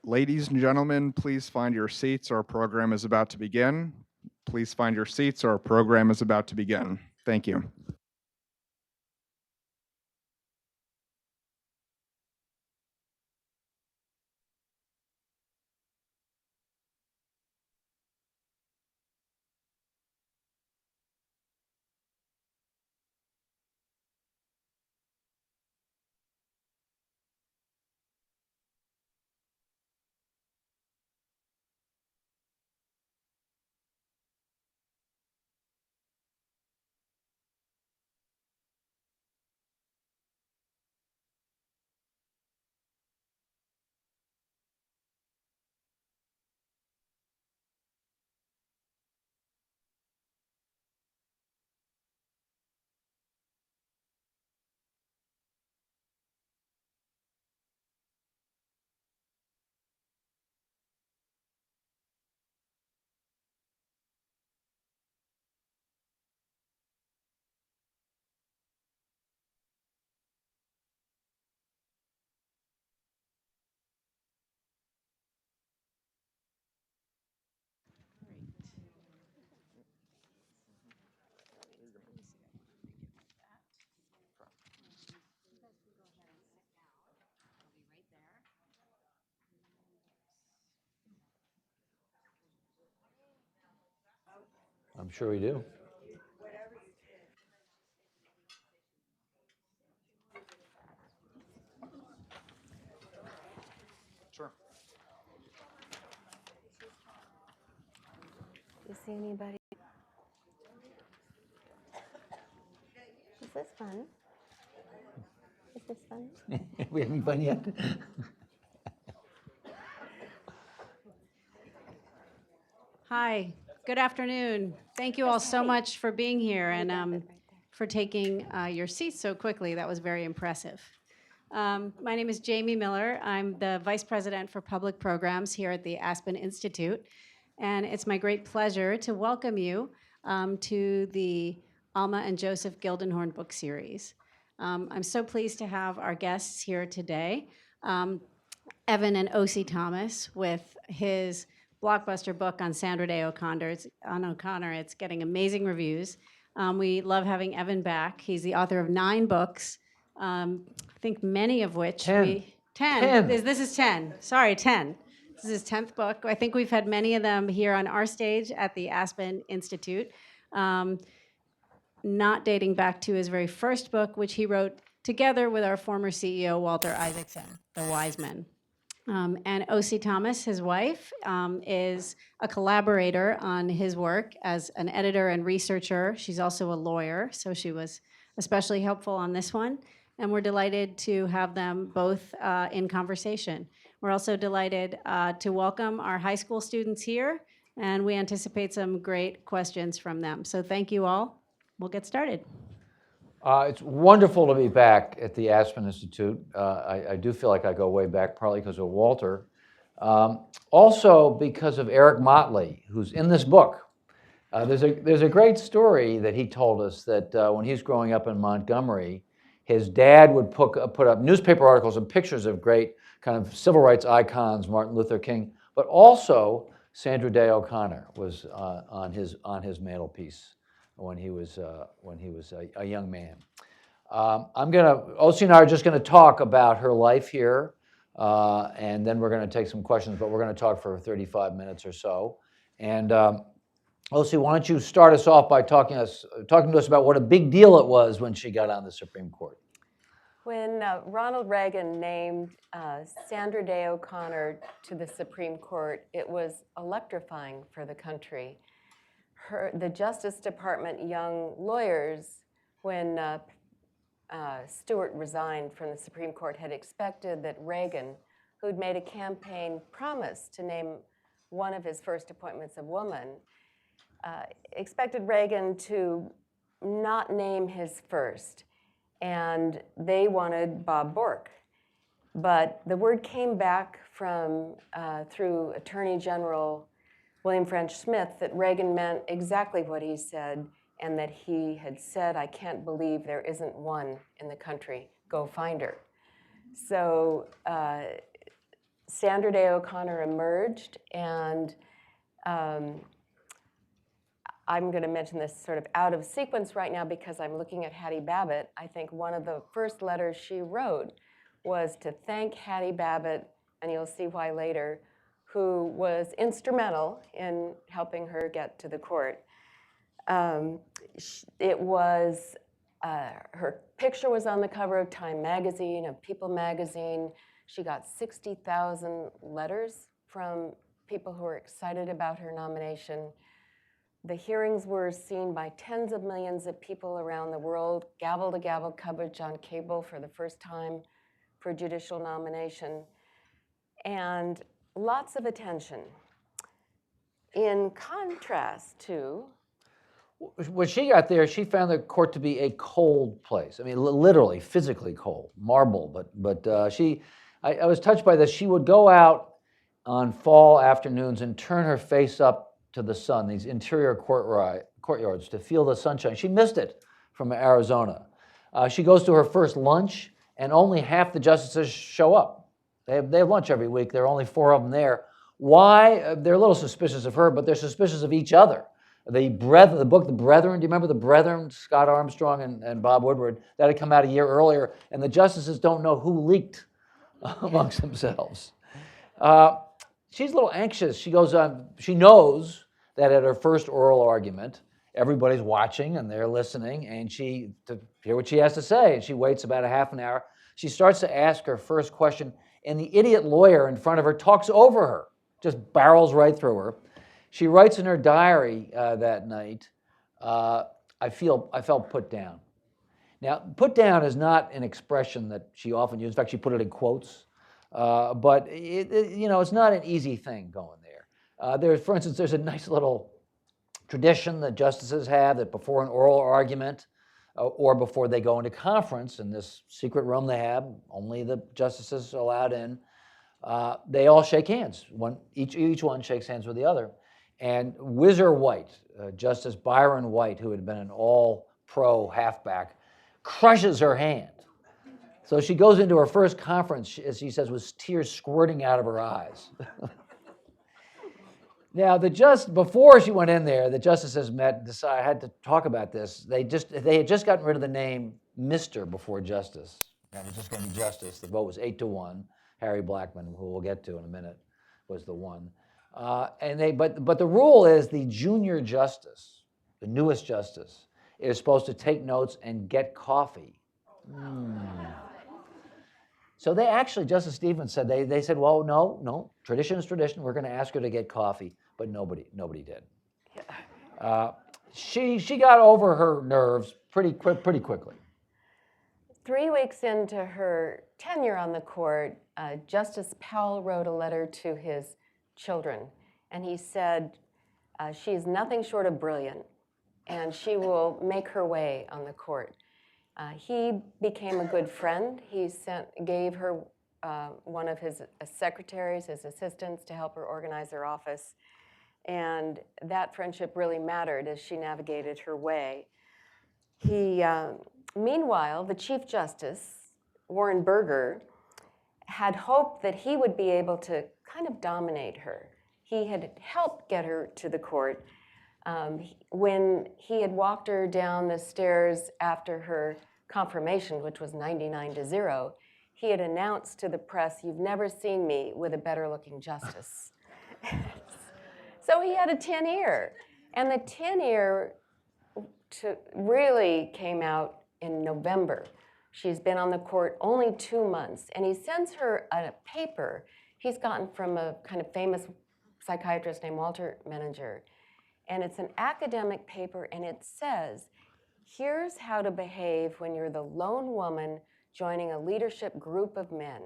Ladies and gentlemen, please find your seats. Our program is about to begin. Please find your seats. Our program is about to begin. Thank you. I'm sure we do. Sure. Do you see anybody? Is this fun? Is this fun? We having fun yet? Hi, good afternoon. Thank you all so much for being here and for taking your seats so quickly. That was very impressive. My name is Jamie Miller. I'm the Vice President for Public Programs here at the Aspen Institute. And it's my great pleasure to welcome you to the Alma and Joseph Gildenhorn book series. I'm so pleased to have our guests here today, Evan and O.C. Thomas, with his blockbuster book on Sandra Day O'Connor. It's getting amazing reviews. We love having Evan back. He's the author of 9 books, I think many of which 10. 10. This is 10. Sorry, 10. This is his 10th book. I think we've had many of them here on our stage at the Aspen Institute, not dating back to his very first book, which he wrote together with our former CEO, Walter Isaacson, The Wise Men. And O.C. Thomas, his wife, is a collaborator on his work as an editor and researcher. She's also a lawyer, so she was especially helpful on this one. And we're delighted to have them both in conversation. We're also delighted to welcome our high school students here, and we anticipate some great questions from them. So thank you all. We'll get started. It's wonderful to be back at the Aspen Institute. I do feel like I go way back, partly because of Walter. Also because of Eric Motley, who's in this book. There's a great story that he told us that when he was growing up in Montgomery, his dad would put up newspaper articles and pictures of great kind of civil rights icons, Martin Luther King, but also Sandra Day O'Connor was on his mantelpiece when he was a young man. O.C. and I are just gonna talk about her life here, and then we're gonna take some questions, but we're gonna talk for 35 minutes or so. And O.C., why don't you start us off by talking to us about what a big deal it was when she got on the Supreme Court. When Ronald Reagan named Sandra Day O'Connor to the Supreme Court, it was electrifying for the country. The Justice Department young lawyers, when Stewart resigned from the Supreme Court, had expected that Reagan, who'd made a campaign promise to name one of his first appointments a woman, expected Reagan to not name his first. And they wanted Bob Bork. But the word came back from through Attorney General William French Smith that Reagan meant exactly what he said, and that he had said, "I can't believe there isn't one in the country. Go find her." So Sandra Day O'Connor emerged, and I'm going to mention this sort of out of sequence right now because I'm looking at Hattie Babbitt. I think one of the first letters she wrote was to thank Hattie Babbitt, and you'll see why later, who was instrumental in helping her get to the court. It was, her picture was on the cover of Time magazine, of People magazine. She got 60,000 letters from people who were excited about her nomination. The hearings were seen by tens of millions of people around the world, gavel-to-gavel coverage on cable for the first time for judicial nomination, and lots of attention. In contrast to When she got there, she found the court to be a cold place. I mean, literally, physically cold, marble. But I was touched by this. She would go out on fall afternoons and turn her face up to the sun, these interior courtyards, to feel the sunshine. She missed it from Arizona. She goes to her first lunch, and only half the justices show up. They have lunch every week. There are only 4 of them there. Why? They're a little suspicious of her, but they're suspicious of each other. The book, The Brethren, do you remember The Brethren, Scott Armstrong and Bob Woodward? That had come out a year earlier, and the justices don't know who leaked amongst themselves. She's a little anxious. She goes on, she knows that at her first oral argument, everybody's watching and they're listening, and to hear what she has to say, and she waits about a half an hour. She starts to ask her first question, and the idiot lawyer in front of her talks over her, just barrels right through her. She writes in her diary that night, I felt put down. Now, put down is not an expression that she often uses. In fact, she put it in quotes. But it's not an easy thing going there. For instance, there's a nice little tradition that justices have that before an oral argument or before they go into conference in this secret room they have, only the justices are allowed in, they all shake hands. Each one shakes hands with the other. And Whizzer White, Justice Byron White, who had been an all-pro halfback, crushes her hand. So she goes into her first conference, as she says, with tears squirting out of her eyes. Now, before she went in there, the justices met, had to talk about this. They had just gotten rid of the name Mr. before Justice. That was just going to be Justice. The vote was 8-1. Harry Blackmun, who we'll get to in a minute, was the one. But the rule is the junior justice, the newest justice, is supposed to take notes and get coffee. So they actually, Justice Stevens said, they said, well, no, tradition is tradition. We're going to ask her to get coffee, but nobody did. She got over her nerves pretty quickly. 3 weeks into her tenure on the court, Justice Powell wrote a letter to his children, and he said, she's nothing short of brilliant, and she will make her way on the court. He became a good friend. He gave her one of his secretaries, his assistants, to help her organize her office. And that friendship really mattered as she navigated her way. Meanwhile, the Chief Justice, Warren Burger, had hoped that he would be able to kind of dominate her. He had helped get her to the court. When he had walked her down the stairs after her confirmation, which was 99-0, he had announced to the press, "You've never seen me with a better-looking justice." So he had a tin ear. And the tin ear really came out in November. She's been on the court only 2 months, and he sends her a paper he's gotten from a kind of famous psychiatrist named Walter Menninger. And it's an academic paper, and it says, here's how to behave when you're the lone woman joining a leadership group of men.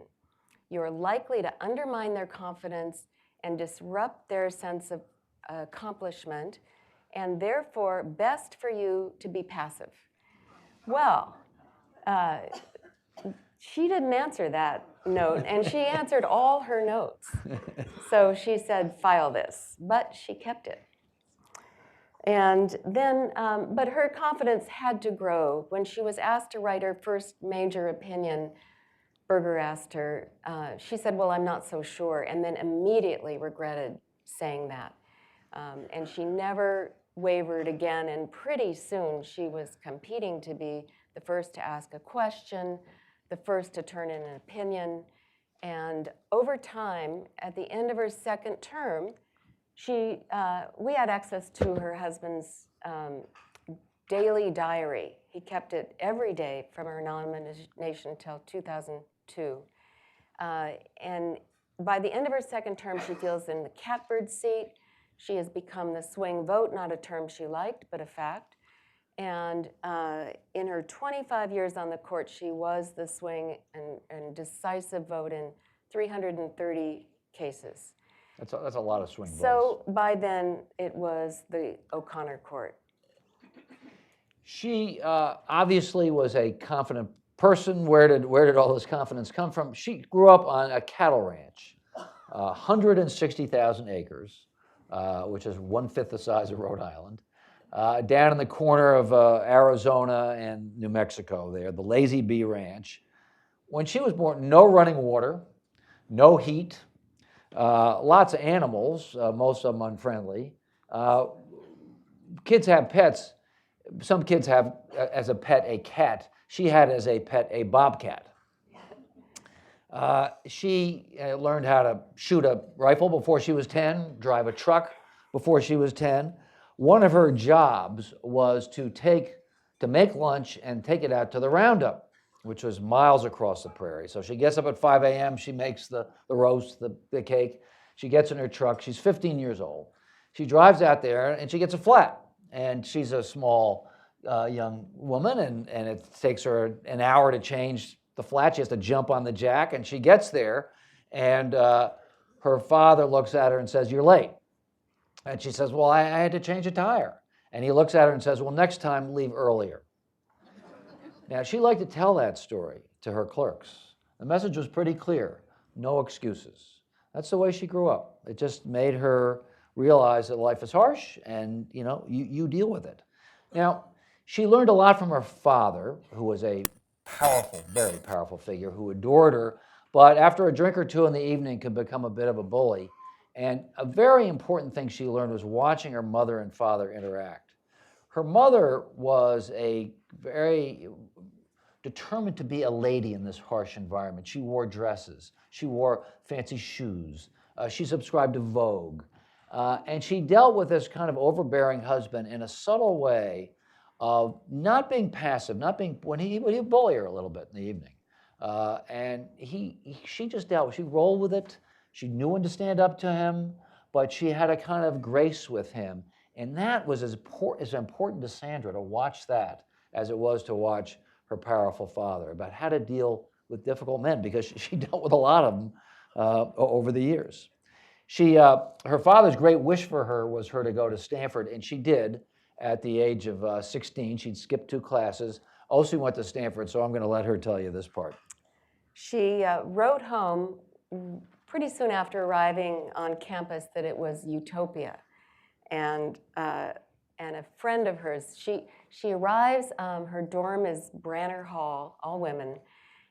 You're likely to undermine their confidence and disrupt their sense of accomplishment, and therefore best for you to be passive. Well, she didn't answer that note, and she answered all her notes. So she said, file this, but she kept it. And then, but her confidence had to grow. When she was asked to write her first major opinion, Berger asked her, she said, well, I'm not so sure, and then immediately regretted saying that. And she never wavered again, and pretty soon she was competing to be the first to ask a question, the first to turn in an opinion. And over time, at the end of her second term, we had access to her husband's daily diary. He kept it every day from her nomination until 2002. And by the end of her second term, she feels in the catbird seat. She has become the swing vote, not a term she liked, but a fact. And in her 25 years on the court, she was the swing and decisive vote in 330 cases. That's a lot of swing votes. So by then, it was the O'Connor court. She obviously was a confident person. Where did all this confidence come from? She grew up on a cattle ranch, 160,000 acres, which is 1/5 the size of Rhode Island, down in the corner of Arizona and New Mexico there, the Lazy Bee Ranch. When she was born, no running water, no heat, lots of animals, most of them unfriendly. Kids have pets. Some kids have as a pet a cat. She had as a pet a bobcat. She learned how to shoot a rifle before she was 10, drive a truck before she was 10. One of her jobs was to make lunch and take it out to the Roundup, which was miles across the prairie. So she gets up at 5 a.m., she makes the roast, the cake. She gets in her truck. She's 15 years old. She drives out there and she gets a flat. And she's a small young woman, and it takes her an hour to change the flat. She has to jump on the jack, and she gets there, and her father looks at her and says, "You're late." And she says, "Well, I had to change a tire." And he looks at her and says, "Well, next time, leave earlier." Now, she liked to tell that story to her clerks. The message was pretty clear: no excuses. That's the way she grew up. It just made her realize that life is harsh, and you deal with it. Now, she learned a lot from her father, who was a powerful, very powerful figure, who adored her, but after a drink or two in the evening could become a bit of a bully. And a very important thing she learned was watching her mother and father interact. Her mother was a very determined to be a lady in this harsh environment. She wore dresses. She wore fancy shoes. She subscribed to Vogue. And she dealt with this kind of overbearing husband in a subtle way of not being passive, when he would bully her a little bit in the evening. And she rolled with it. She knew when to stand up to him, but she had a kind of grace with him. And that was as important to Sandra to watch that as it was to watch her powerful father, about how to deal with difficult men, because she dealt with a lot of them over the years. Her father's great wish for her was her to go to Stanford, and she did at the age of 16. She'd skipped 2 classes. She went to Stanford, so I'm going to let her tell you this part. She wrote home pretty soon after arriving on campus that it was utopia. And a friend of hers, she arrives, her dorm is Branner Hall, all women,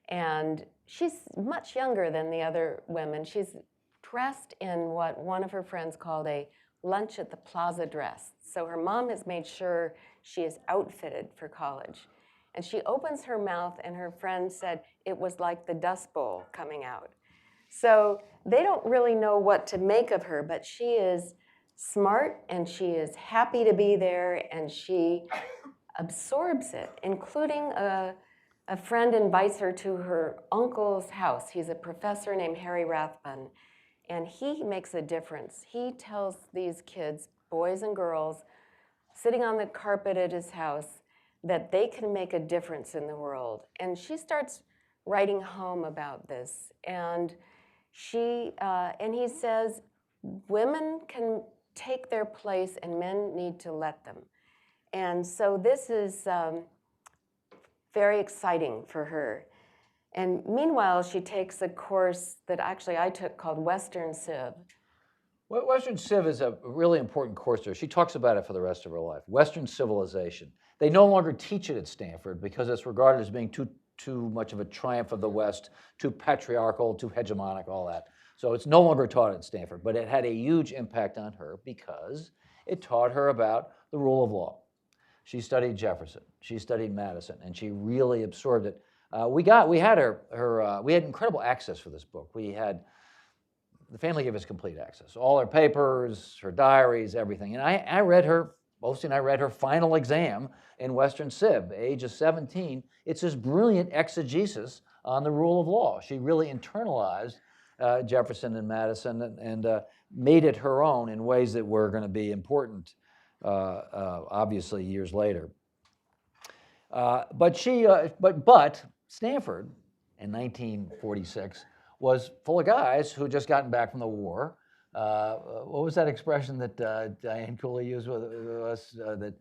and she's much younger than the other women. She's dressed in what one of her friends called a lunch at the plaza dress. So her mom has made sure she is outfitted for college. And she opens her mouth, and her friend said it was like the Dust Bowl coming out. So they don't really know what to make of her, but she is smart, and she is happy to be there, and she absorbs it, including a friend invites her to her uncle's house. He's a professor named Harry Rathbun. And he makes a difference. He tells these kids, boys and girls, sitting on the carpet at his house, that they can make a difference in the world. And she starts writing home about this. And he says, women can take their place and men need to let them. And so this is very exciting for her. And meanwhile, she takes a course that actually I took called Western Civ. Western Civ is a really important course there. She talks about it for the rest of her life. Western civilization. They no longer teach it at Stanford because it's regarded as being too too much of a triumph of the West, too patriarchal, too hegemonic, all that. So it's no longer taught at Stanford, but it had a huge impact on her because it taught her about the rule of law. She studied Jefferson, she studied Madison, and she really absorbed it. We had incredible access for this book. The family gave us complete access, all her papers, her diaries, everything. And Boasty and I read her final exam in Western Civ, age of 17. It's this brilliant exegesis on the rule of law. She really internalized Jefferson and Madison and made it her own in ways that were going to be important, obviously, years later. But Stanford in 1946 was full of guys who had just gotten back from the war. What was that expression that Diane Cooley used with us? That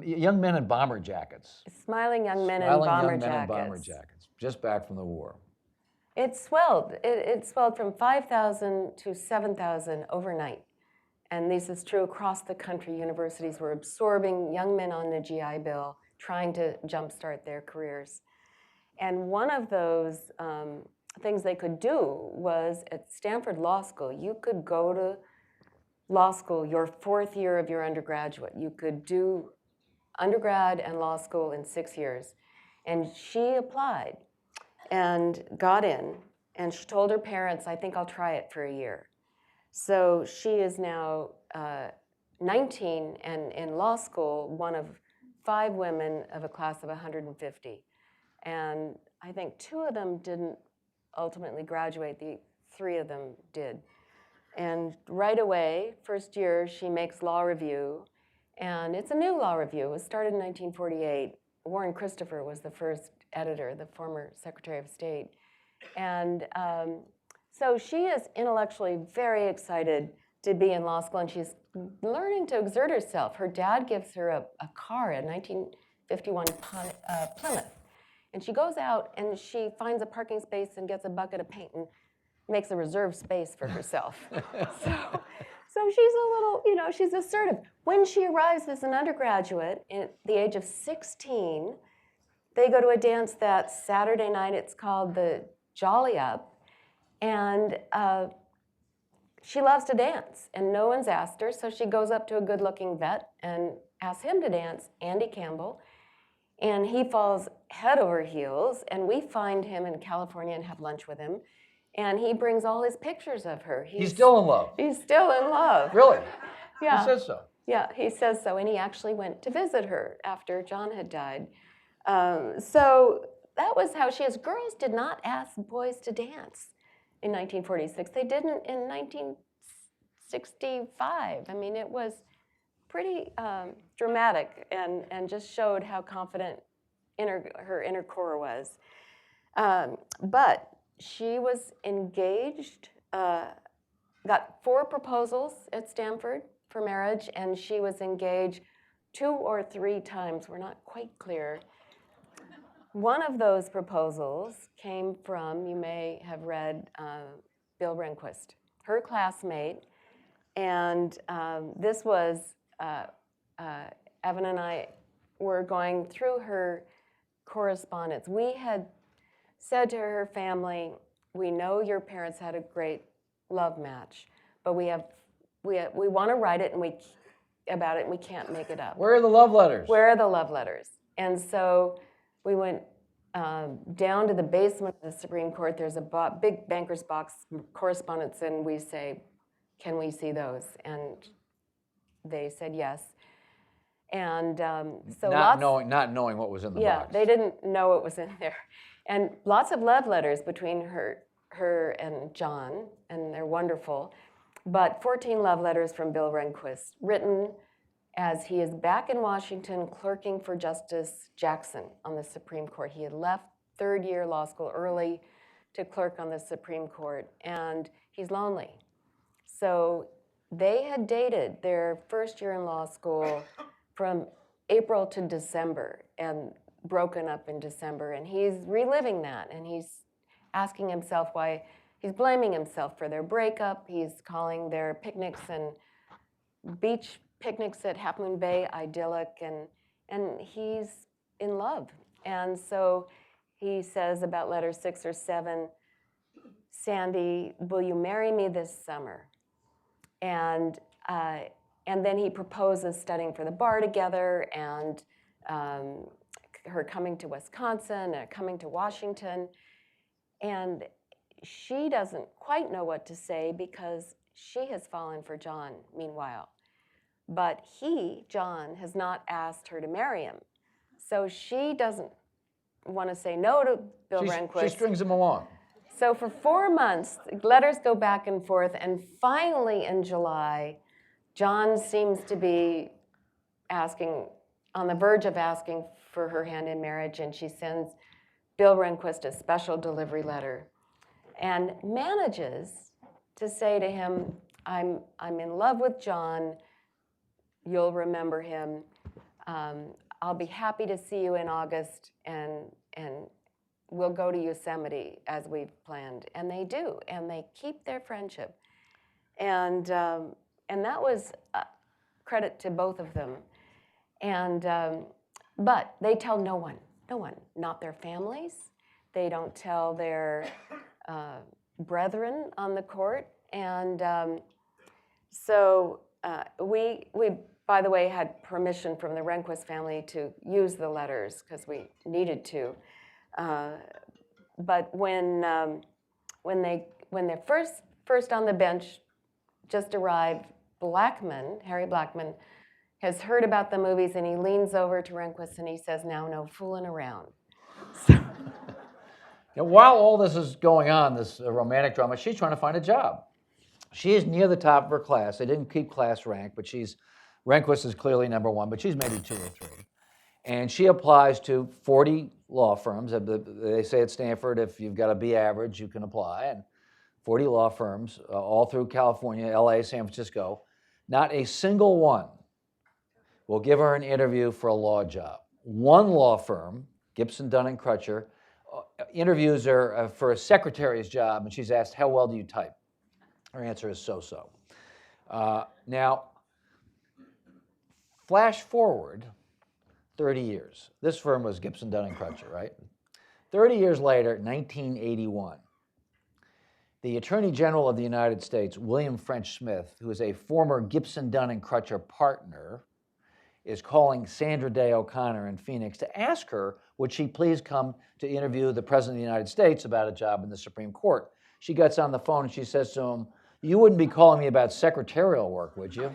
young men in bomber jackets. Smiling young men in bomber jackets. Just back from the war. It swelled. It swelled from 5,000 to 7,000 overnight. And this is true across the country. Universities were absorbing young men on the GI Bill, trying to jumpstart their careers. And one of those things they could do was at Stanford Law School, you could go to law school your 4th year of your undergraduate. You could do undergrad and law school in 6 years. And she applied and got in, and she told her parents, I think I'll try it for a year. So she is now 19 and in law school, one of 5 women of a class of 150. And I think 2 of them didn't ultimately graduate, the 3 of them did. And right away, first year, she makes law review, and it's a new law review. It was started in 1948. Warren Christopher was the first editor, the former Secretary of State. And so she is intellectually very excited to be in law school, and she's learning to exert herself. Her dad gives her a car, a 1951 Plymouth. And she goes out and she finds a parking space and gets a bucket of paint and makes a reserved space for herself. So she's a little, she's assertive. When she arrives as an undergraduate at the age of 16, they go to a dance that Saturday night. It's called the Jolly Up. And she loves to dance, and no one's asked her. So she goes up to a good-looking vet and asks him to dance, Andy Campbell. And he falls head over heels, and we find him in California and have lunch with him. And he brings all his pictures of her. He's still in love. He's still in love. Really? Yeah. He says so. Yeah, he says so. And he actually went to visit her after John had died. So that was how she is. Girls did not ask boys to dance in 1946. They didn't in 1965. I mean, it was pretty dramatic and just showed how confident her inner core was. But she was engaged, got 4 proposals at Stanford for marriage, and she was engaged 2 or 3 times. We're not quite clear. One of those proposals came from, you may have read, Bill Rehnquist, her classmate. And this was, Evan and I were going through her correspondence. We had said to her family, we know your parents had a great love match, but we want to write it about it, and we can't make it up. Where are the love letters? Where are the love letters? And so we went down to the basement of the Supreme Court. There's a big banker's box correspondence, and we say, can we see those? And they said yes. And so not knowing what was in the box. Yeah, they didn't know what was in there. And lots of love letters between her and John, and they're wonderful. But 14 love letters from Bill Rehnquist, written as he is back in Washington clerking for Justice Jackson on the Supreme Court. He had left 3rd year law school early to clerk on the Supreme Court, and he's lonely. So they had dated their 1st year in law school from April to December and broken up in December, and he's reliving that, and he's asking himself why, he's blaming himself for their breakup. He's calling their picnics and beach picnics at Half Moon Bay idyllic, and he's in love. And so he says about letter 6 or 7, Sandy, will you marry me this summer? And then he proposes studying for the bar together, and her coming to Wisconsin, coming to Washington. And she doesn't quite know what to say because she has fallen for John, meanwhile. But he, John, has not asked her to marry him. So she doesn't want to say no to Bill Rehnquist. She strings him along. So for 4 months, letters go back and forth, and finally in July, John seems to be on the verge of asking for her hand in marriage, and she sends Bill Rehnquist a special delivery letter and manages to say to him, I'm in love with John, you'll remember him. I'll be happy to see you in August, and we'll go to Yosemite as we've planned. And they do, and they keep their friendship. And that was credit to both of them. But they tell no one, not their families. They don't tell their brethren on the court. And so we, by the way, had permission from the Rehnquist family to use the letters because we needed to. But when they're first on the bench, just arrived, Harry Blackman, has heard about the movies, and he leans over to Rehnquist and he says, "Now, no fooling around." So. Now, while all this is going on, this romantic drama, she's trying to find a job. She is near the top of her class. They didn't keep class rank, but Rehnquist is clearly number 1, but she's maybe 2 or 3. And she applies to 40 law firms. They say at Stanford, if you've got a B average, you can apply. And 40 law firms all through California, LA, San Francisco. Not a single one will give her an interview for a law job. One law firm, Gibson, Dunn & Crutcher, interviews her for a secretary's job, and she's asked, how well do you type? Her answer is so-so. Now, flash forward 30 years. This firm was Gibson, Dunn & Crutcher, right? 30 years later, 1981, the Attorney General of the United States, William French Smith, who is a former Gibson, Dunn & Crutcher partner, is calling Sandra Day O'Connor in Phoenix to ask her, would she please come to interview the President of the United States about a job in the Supreme Court. She gets on the phone and she says to him, you wouldn't be calling me about secretarial work, would you?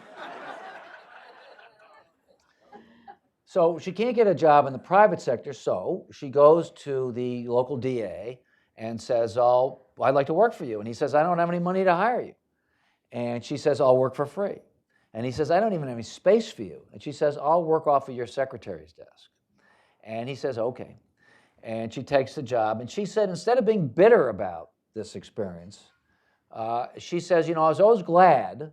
So she can't get a job in the private sector, so she goes to the local DA and says, oh, I'd like to work for you. And he says, I don't have any money to hire you. And she says, I'll work for free. And he says, I don't even have any space for you. And she says, I'll work off of your secretary's desk. And he says, okay. And she takes the job. And she said, instead of being bitter about this experience, she says, I was always glad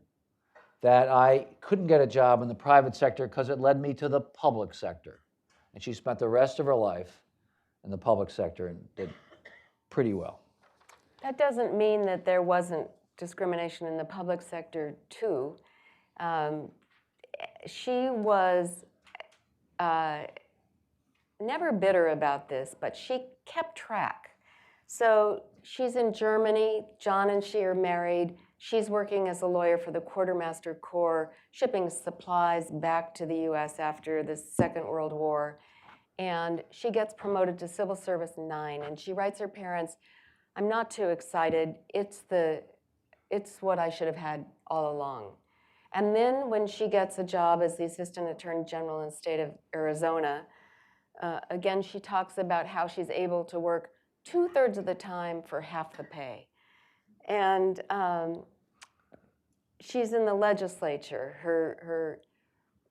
that I couldn't get a job in the private sector because it led me to the public sector. And she spent the rest of her life in the public sector and did pretty well. That doesn't mean that there wasn't discrimination in the public sector, too. She was never bitter about this, but she kept track. So she's in Germany. John and she are married. She's working as a lawyer for the Quartermaster Corps, shipping supplies back to the U.S. after the Second World War. And she gets promoted to Civil Service 9, and she writes her parents, I'm not too excited. It's what I should have had all along. And then when she gets a job as the Assistant Attorney General in the state of Arizona, again, she talks about how she's able to work 2/3 of the time for half the pay. And she's in the legislature.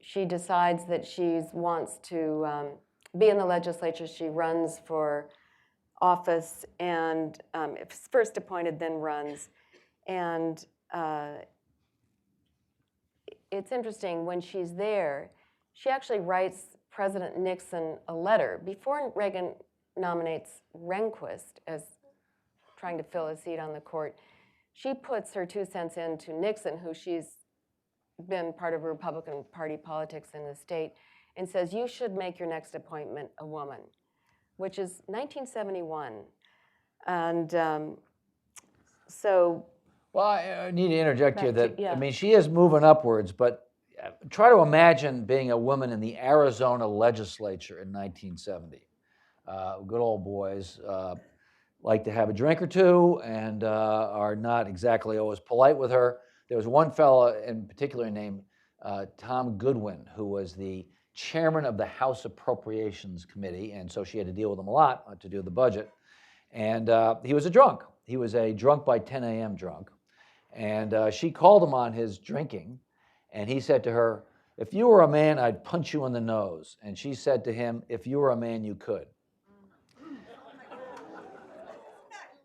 She decides that she wants to be in the legislature. She runs for office and is first appointed, then runs. And it's interesting, when she's there, she actually writes President Nixon a letter before Reagan nominates Rehnquist as trying to fill a seat on the court. She puts her 2 cents into Nixon, who she's been part of Republican Party politics in the state, and says, you should make your next appointment a woman. which is 1971. And so Well, I need to interject here Back to- that, yeah. I mean, she is moving upwards, but try to imagine being a woman in the Arizona legislature in 1970. Good old boys like to have a drink or two and are not exactly always polite with her. There was one fellow in particular named Tom Goodwin, who was the chairman of the House Appropriations Committee, and so she had to deal with him a lot to do the budget. And he was a drunk. He was a drunk by 10 a.m. drunk. And she called him on his drinking, and he said to her, "If you were a man, I'd punch you in the nose." And she said to him, "If you were a man, you could."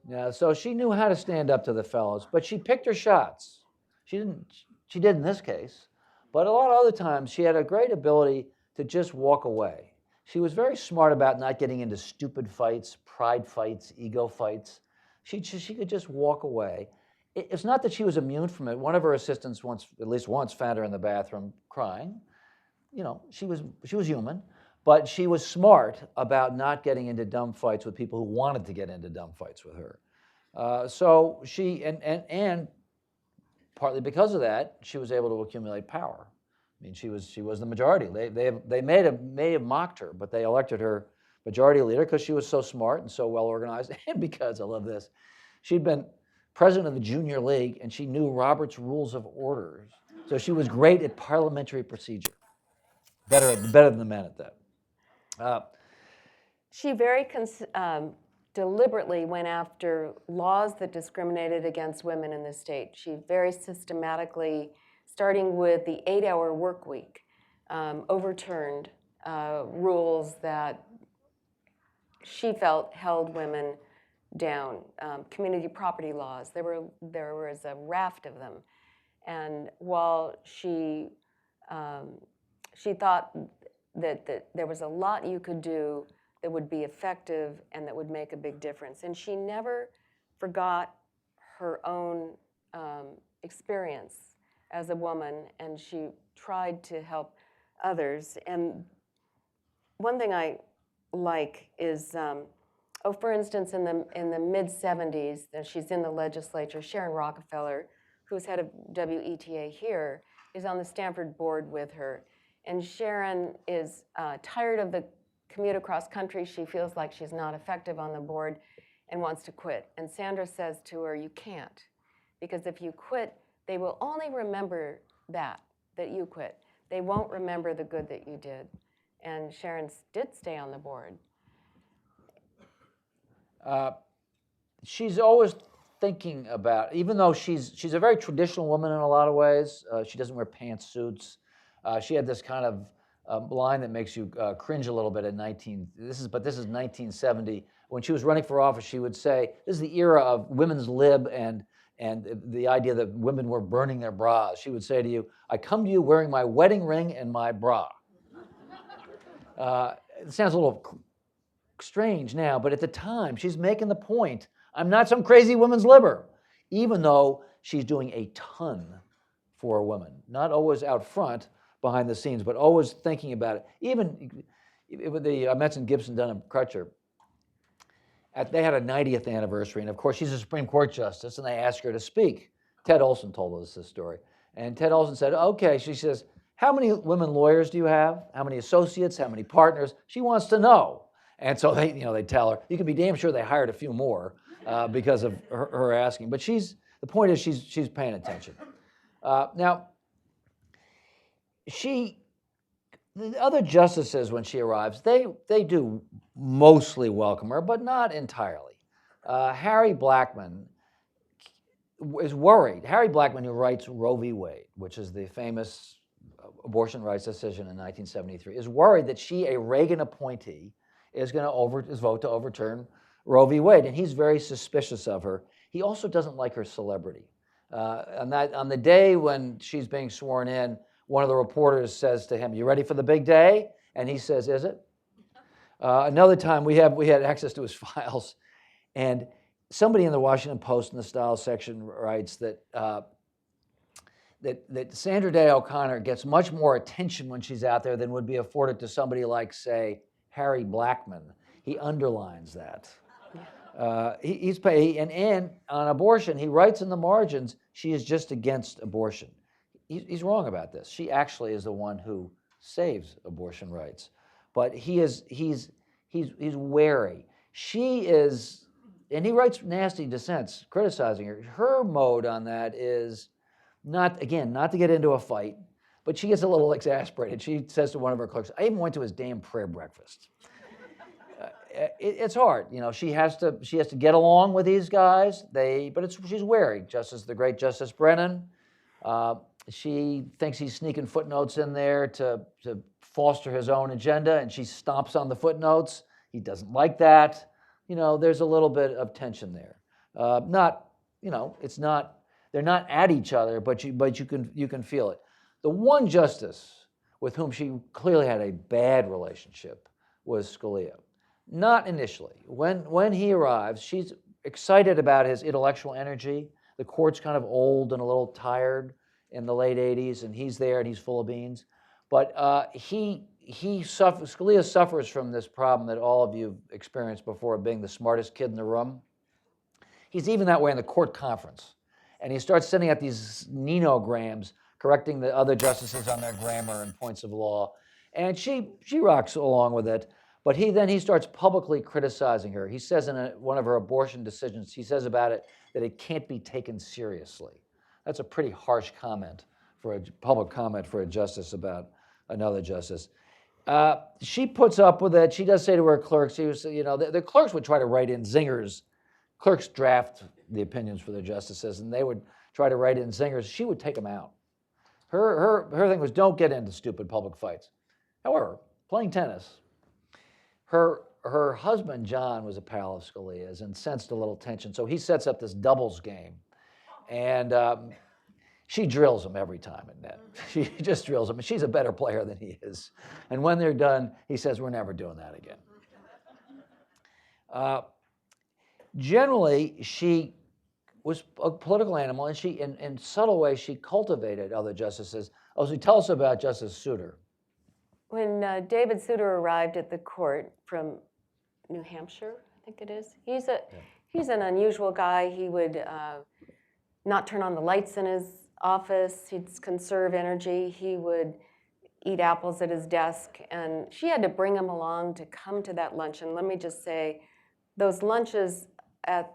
Now, so she knew how to stand up to the fellows, but she picked her shots. She did in this case, but a lot of other times she had a great ability to just walk away. She was very smart about not getting into stupid fights, pride fights, ego fights. She could just walk away. It's not that she was immune from it. One of her assistants at least once, found her in the bathroom crying. You know, she was human, but she was smart about not getting into dumb fights with people who wanted to get into dumb fights with her. So she, and partly because of that, she was able to accumulate power. I mean, she was the majority. They may have mocked her, but they elected her majority leader because she was so smart and so well organized, and because, I love this, she'd been president of the junior league and she knew Robert's Rules of Order. So she was great at parliamentary procedure. Better than the men at that. she very deliberately went after laws that discriminated against women in the state. She very systematically, starting with the 8-hour work week, overturned rules that she felt held women down. Community property laws, there was a raft of them. And while she thought that there was a lot you could do that would be effective and that would make a big difference. And she never forgot her own experience as a woman, and she tried to help others. And one thing I like is, for instance, in the mid-70s, she's in the legislature, Sharon Rockefeller, who's head of WETA here, is on the Stanford board with her. And Sharon is tired of the commute across country. She feels like she's not effective on the board and wants to quit. And Sandra says to her, "You can't, because if you quit, they will only remember that you quit. They won't remember the good that you did." And Sharon did stay on the board. She's always thinking about, even though she's a very traditional woman in a lot of ways. She doesn't wear pantsuits. She had this kind of line that makes you cringe a little bit at this is 1970. When she was running for office, she would say, this is the era of women's lib and the idea that women were burning their bras. She would say to you, "I come to you wearing my wedding ring and my bra." It sounds a little strange now, but at the time, she's making the point, I'm not some crazy women's libber, even though she's doing a ton for women. Not always out front, behind the scenes, but always thinking about it. Even with I mentioned Gibson, Dunham, Crutcher. They had a 90th anniversary, and of course she's a Supreme Court justice, and they asked her to speak. Ted Olson told us this story, and Ted Olson said, "Okay." She says, "How many women lawyers do you have? How many associates? How many partners?" She wants to know, and so they tell her. You can be damn sure they hired a few more because of her asking. But the point is she's paying attention. Now. The other justices, when she arrives, they do mostly welcome her, but not entirely. Harry Blackmun is worried. Harry Blackmun, who writes Roe v. Wade, which is the famous abortion rights decision in 1973, is worried that she, a Reagan appointee, is going to vote to overturn Roe v. Wade, and he's very suspicious of her. He also doesn't like her celebrity. On the day when she's being sworn in, one of the reporters says to him, "You ready for the big day?" And he says, "Is it?" Another time, we had access to his files, and somebody in the Washington Post in the style section writes that Sandra Day O'Connor gets much more attention when she's out there than would be afforded to somebody like, say, Harry Blackmun. he underlines that. And on abortion, he writes in the margins, she is just against abortion. He's wrong about this. She actually is the one who saves abortion rights, but he's wary. She is, and he writes nasty dissents criticizing her. Her mode on that is not to get into a fight, but she gets a little exasperated. She says to one of her clerks, "I even went to his damn prayer breakfast." It's hard, She has to get along with these guys. She's wary. The great Justice Brennan. She thinks he's sneaking footnotes in there to foster his own agenda, and she stomps on the footnotes. He doesn't like that. There's a little bit of tension there. It's not. They're not at each other, but you can feel it. The one justice with whom she clearly had a bad relationship was Scalia. Not initially. When he arrives, she's excited about his intellectual energy. The court's kind of old and a little tired in the late 80s, and he's there and he's full of beans. But Scalia suffers from this problem that all of you have experienced before, of being the smartest kid in the room. He's even that way in the court conference. And he starts sending out these ninograms, correcting the other justices on their grammar and points of law. And she rocks along with it. But he starts publicly criticizing her. He says in one of her abortion decisions, he says about it that it can't be taken seriously. That's a pretty harsh comment public comment for a justice about another justice. She puts up with it. She does say to her clerks, the clerks would try to write in zingers. Clerks draft the opinions for their justices, and they would try to write in zingers. She would take them out. Her thing was, don't get into stupid public fights. However, playing tennis, her husband, John, was a pal of Scalia's and sensed a little tension. So he sets up this doubles game. And she drills him every time at net. She just drills him. And she's a better player than he is. And when they're done, he says, we're never doing that again. Generally, she was a political animal, and she, in subtle ways, she cultivated other justices. Oh, so tell us about Justice Souter. When David Souter arrived at the court from New Hampshire, I think it is, he's an unusual guy. He would not turn on the lights in his office. He'd conserve energy. He would eat apples at his desk, and she had to bring him along to come to that luncheon. Let me just say, those lunches at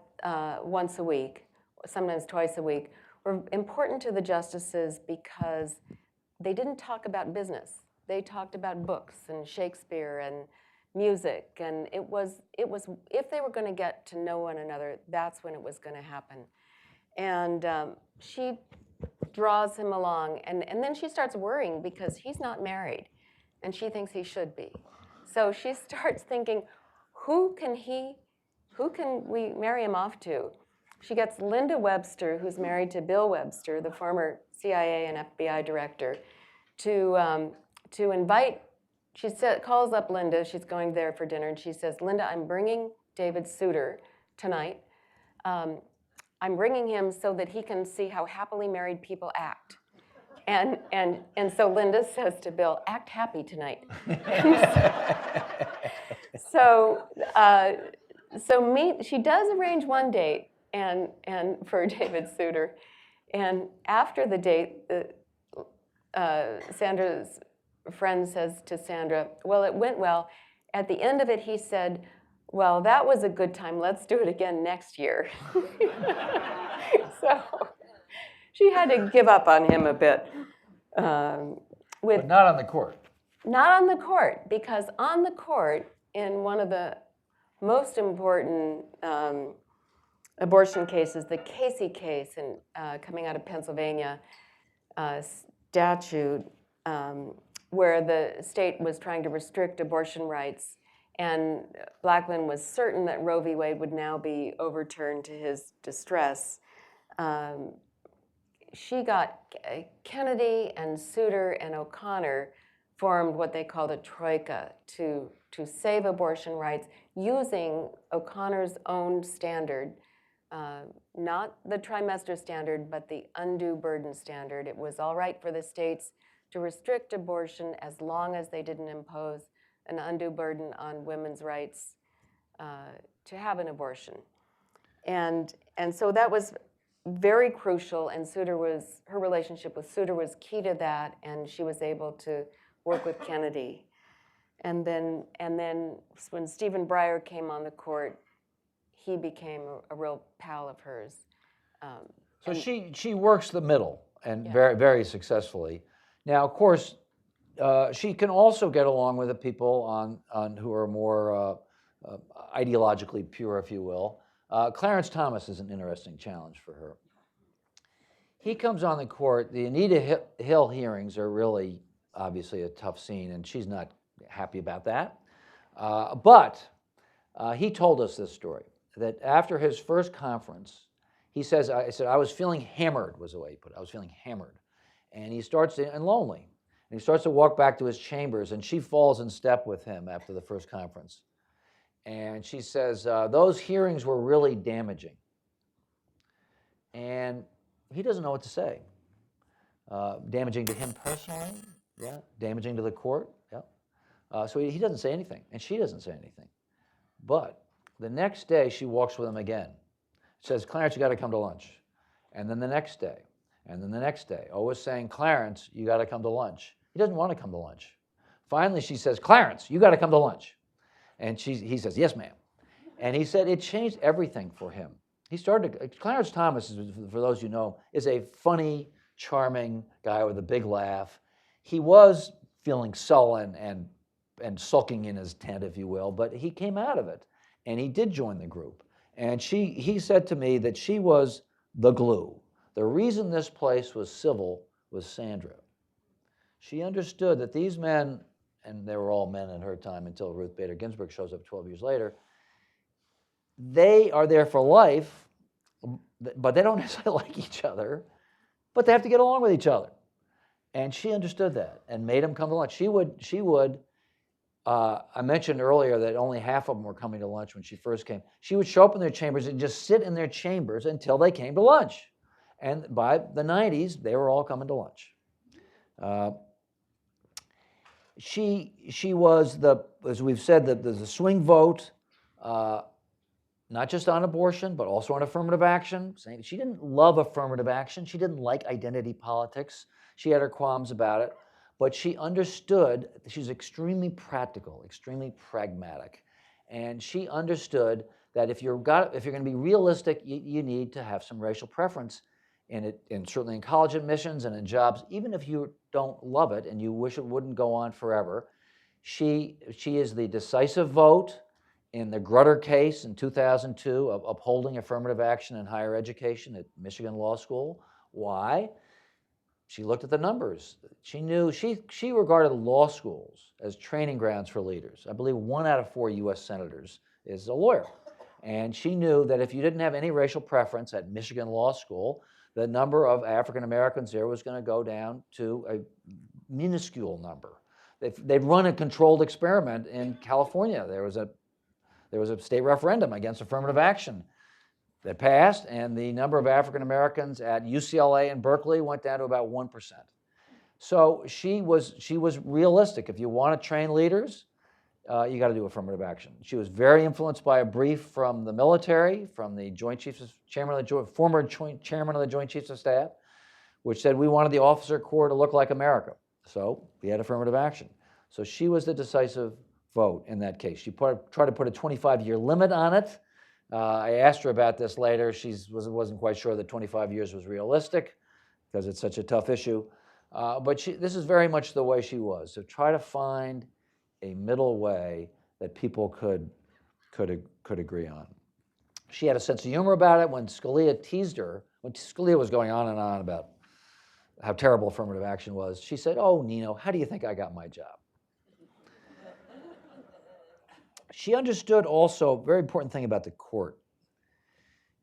once a week, sometimes twice a week, were important to the justices because they didn't talk about business. They talked about books and Shakespeare and music, and it was if they were going to get to know one another, that's when it was going to happen. And she draws him along, and then she starts worrying because he's not married, and she thinks he should be. So she starts thinking, who can we marry him off to? She gets Linda Webster, who's married to Bill Webster, the former CIA and FBI director, to invite. She calls up Linda. She's going there for dinner, and she says, Linda, I'm bringing David Souter tonight. I'm bringing him so that he can see how happily married people act. And so Linda says to Bill, act happy tonight. She does arrange one date and for David Souter. And after the date, Sandra's friend says to Sandra, well, it went well. At the end of it, he said, well, that was a good time. Let's do it again next year. So she had to give up on him a bit. But not on the court. Not on the court, because on the court, in one of the most important abortion cases, the Casey case coming out of Pennsylvania, statute where the state was trying to restrict abortion rights, and Blackmun was certain that Roe v. Wade would now be overturned to his distress. She got Kennedy and Souter and O'Connor formed what they called a troika to save abortion rights using O'Connor's own standard, not the trimester standard, but the undue burden standard. It was all right for the states to restrict abortion as long as they didn't impose an undue burden on women's rights to have an abortion. And so that was very crucial, and her relationship with Souter was key to that, and she was able to work with Kennedy. And then when Stephen Breyer came on the court, he became a real pal of hers. So she works the middle, and Yeah. very, very successfully. Now, of course, she can also get along with the people on who are more ideologically pure, if you will. Clarence Thomas is an interesting challenge for her. He comes on the court. The Anita Hill hearings are really, obviously, a tough scene, and she's not happy about that. But he told us this story, that after his first conference, he says, I was feeling hammered, was the way he put it. I was feeling hammered. And he starts to, and lonely. And he starts to walk back to his chambers, and she falls in step with him after the first conference. And she says, those hearings were really damaging. And he doesn't know what to say. Damaging to him personally, yeah. Damaging to the court, yeah. So he doesn't say anything, and she doesn't say anything. But the next day, she walks with him again. Says, Clarence, you got to come to lunch. And then the next day, and then the next day, always saying, Clarence, you got to come to lunch. He doesn't want to come to lunch. Finally, she says, Clarence, you got to come to lunch. And he says, yes, ma'am. And he said it changed everything for him. He started, Clarence Thomas, for those you know, is a funny, charming guy with a big laugh. He was feeling sullen and sulking in his tent, if you will, but he came out of it, and he did join the group. And he said to me that she was the glue. The reason this place was civil was Sandra. She understood that these men, and they were all men in her time until Ruth Bader Ginsburg shows up 12 years later, they are there for life, but they don't necessarily like each other, but they have to get along with each other. And she understood that and made them come to lunch. She would. I mentioned earlier that only half of them were coming to lunch when she first came. She would show up in their chambers and just sit in their chambers until they came to lunch. And by the 90s, they were all coming to lunch. She was as we've said, the swing vote, not just on abortion, but also on affirmative action. She didn't love affirmative action. She didn't like identity politics. She had her qualms about it. But she understood, she's extremely practical, extremely pragmatic. And she understood that if you're going to be realistic, you need to have some racial preference in it, and certainly in college admissions and in jobs, even if you don't love it and you wish it wouldn't go on forever. She is the decisive vote in the Grutter case in 2002 of upholding affirmative action in higher education at Michigan Law School. Why? She looked at the numbers. She knew, she regarded law schools as training grounds for leaders. I believe 1 out of 4 U.S. senators is a lawyer. And she knew that if you didn't have any racial preference at Michigan Law School, the number of African Americans there was going to go down to a minuscule number. They'd run a controlled experiment in California. There was a state referendum against affirmative action that passed, and the number of African Americans at UCLA and Berkeley went down to about 1%. So she was realistic. If you want to train leaders, you got to do affirmative action. She was very influenced by a brief from the military, from the former chairman of the Joint Chiefs of Staff, which said we wanted the officer corps to look like America. So we had affirmative action. So she was the decisive vote in that case. She tried to put a 25-year limit on it. I asked her about this later. She wasn't quite sure that 25 years was realistic because it's such a tough issue. But this is very much the way she was. So try to find a middle way that people could agree on. She had a sense of humor about it. When Scalia teased her, when Scalia was going on and on about how terrible affirmative action was, she said, "Oh, Nino, how do you think I got my job?" She understood also a very important thing about the court.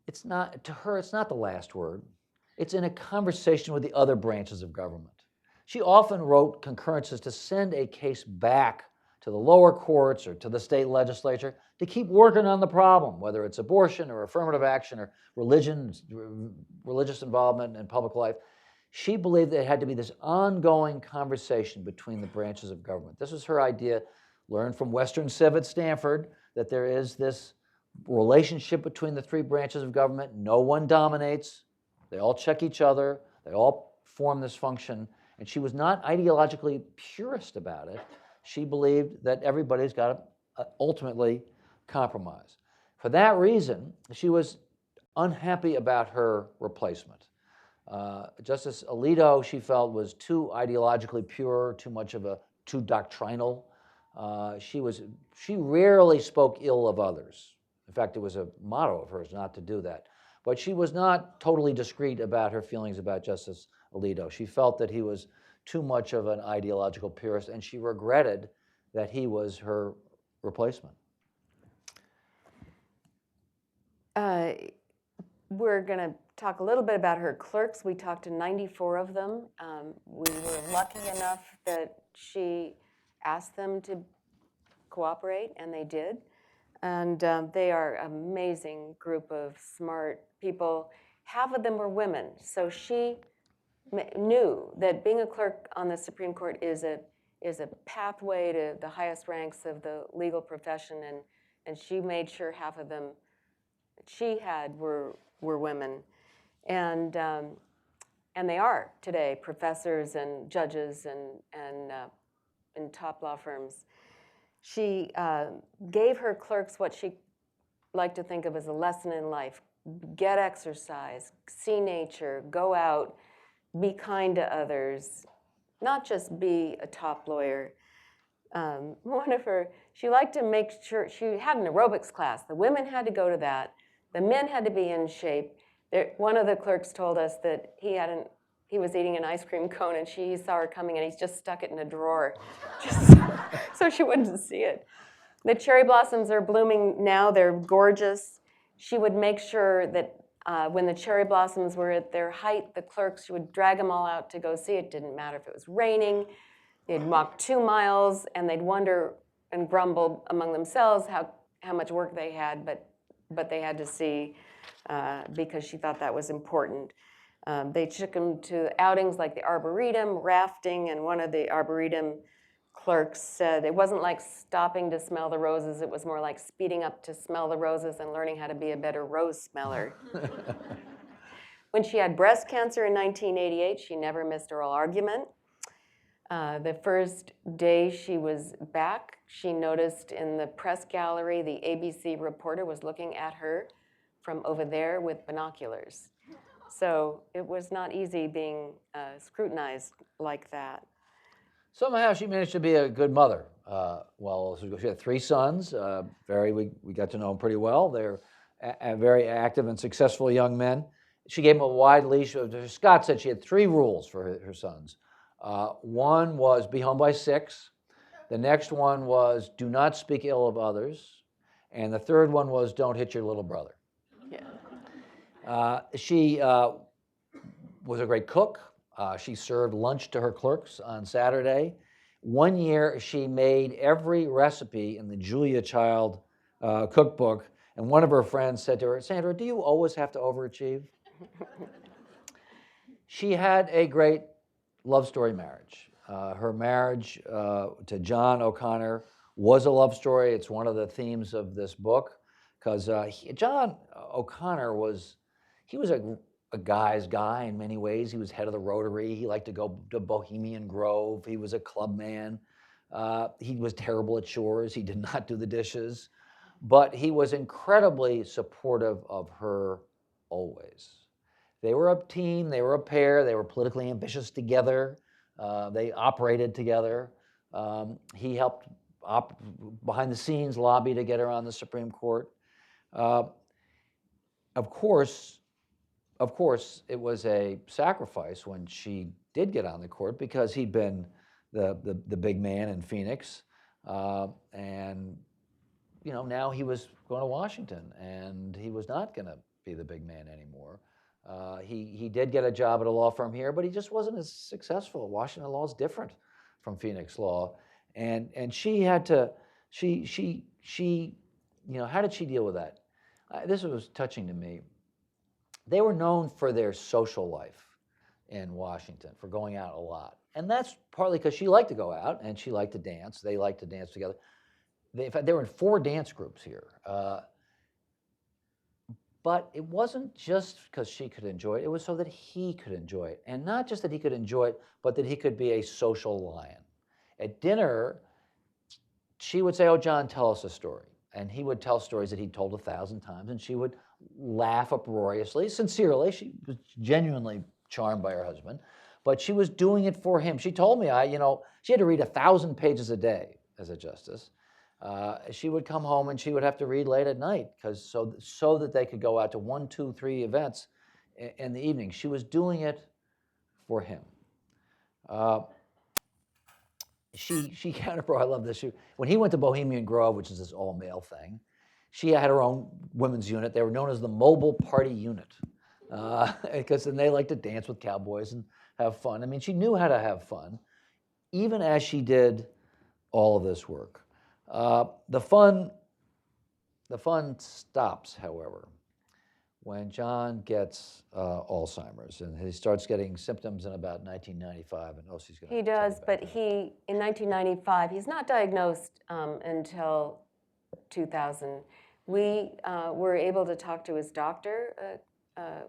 To her, it's not the last word. It's in a conversation with the other branches of government. She often wrote concurrences to send a case back to the lower courts or to the state legislature to keep working on the problem, whether it's abortion or affirmative action or religious involvement in public life. She believed that it had to be this ongoing conversation between the branches of government. This was her idea, learned from Western Civ at Stanford, that there is this relationship between the three branches of government. No one dominates. They all check each other. They all form this function. And she was not ideologically purist about it. She believed that everybody's got to ultimately compromise. For that reason, she was unhappy about her replacement. Justice Alito, she felt, was too ideologically pure, too doctrinal. She rarely spoke ill of others. In fact, it was a motto of hers not to do that. But she was not totally discreet about her feelings about Justice Alito. She felt that he was too much of an ideological purist, and she regretted that he was her replacement. We're going to talk a little bit about her clerks. We talked to 94 of them. We were lucky enough that she asked them to cooperate, and they did. And they are an amazing group of smart people. Half of them were women. So she knew that being a clerk on the Supreme Court is a pathway to the highest ranks of the legal profession, and she made sure half of them that she had were women. And they are today professors and judges and in top law firms. She gave her clerks what she liked to think of as a lesson in life. Get exercise, see nature, go out, be kind to others, not just be a top lawyer. She liked to make sure, she had an aerobics class. The women had to go to that. The men had to be in shape. One of the clerks told us that he was eating an ice cream cone and he saw her coming and he's just stuck it in a drawer just so she wouldn't see it. The cherry blossoms are blooming now. They're gorgeous. She would make sure that when the cherry blossoms were at their height, the clerks, she would drag them all out to go see it. Didn't matter if it was raining. They'd walk 2 miles and they'd wonder and grumble among themselves how much work they had, but they had to see because she thought that was important. They took them to outings like the Arboretum, rafting, and one of the Arboretum clerks said it wasn't like stopping to smell the roses, it was more like speeding up to smell the roses and learning how to be a better rose smeller. When she had breast cancer in 1988, she never missed oral argument. The first day she was back, she noticed in the press gallery, the ABC reporter was looking at her from over there with binoculars. So it was not easy being scrutinized like that. Somehow she managed to be a good mother. She had 3 sons. We got to know them pretty well. They're very active and successful young men. She gave them a wide leash. Scott said she had 3 rules for her sons. One was be home by 6. The next one was do not speak ill of others. And the third one was don't hit your little brother. Yeah. She was a great cook. She served lunch to her clerks on Saturday. One year, she made every recipe in the Julia Child cookbook, and one of her friends said to her, Sandra, do you always have to overachieve? She had a great love story marriage. Her marriage to John O'Connor was a love story. It's one of the themes of this book, because John O'Connor was a guy's guy in many ways. He was head of the Rotary. He liked to go to Bohemian Grove. He was a club man. He was terrible at chores. He did not do the dishes. But he was incredibly supportive of her always. They were a team. They were a pair. They were politically ambitious together. They operated together. He helped behind the scenes lobby to get her on the Supreme Court. Of course, it was a sacrifice when she did get on the court because he'd been the big man in Phoenix, and now he was going to Washington, and he was not going to be the big man anymore. He did get a job at a law firm here, but he just wasn't as successful. Washington law is different from Phoenix law, and she had to how did she deal with that? This was touching to me. They were known for their social life in Washington, for going out a lot. And that's partly because she liked to go out and she liked to dance. They liked to dance together. in fact, they were in 4 dance groups here. But it wasn't just because she could enjoy it, it was so that he could enjoy it. And not just that he could enjoy it, but that he could be a social lion. At dinner, she would say, "Oh, John, tell us a story." And he would tell stories that he'd told 1,000 times, and she would laugh uproariously, sincerely. She was genuinely charmed by her husband, but she was doing it for him. She told me, she had to read 1,000 pages a day as a justice. She would come home and she would have to read late at night so that they could go out to 1, 2, 3 events in the evening. She was doing it for him. She counted, I love this. When he went to Bohemian Grove, which is this all-male thing, she had her own women's unit. They were known as the Mobile Party Unit because then they liked to dance with cowboys and have fun. I mean, she knew how to have fun, even as she did all of this work. The fun stops, however, when John gets Alzheimer's, and he starts getting symptoms in about 1995. And she's going to. He does, but in 1995, he's not diagnosed until 2000. We were able to talk to his doctor, a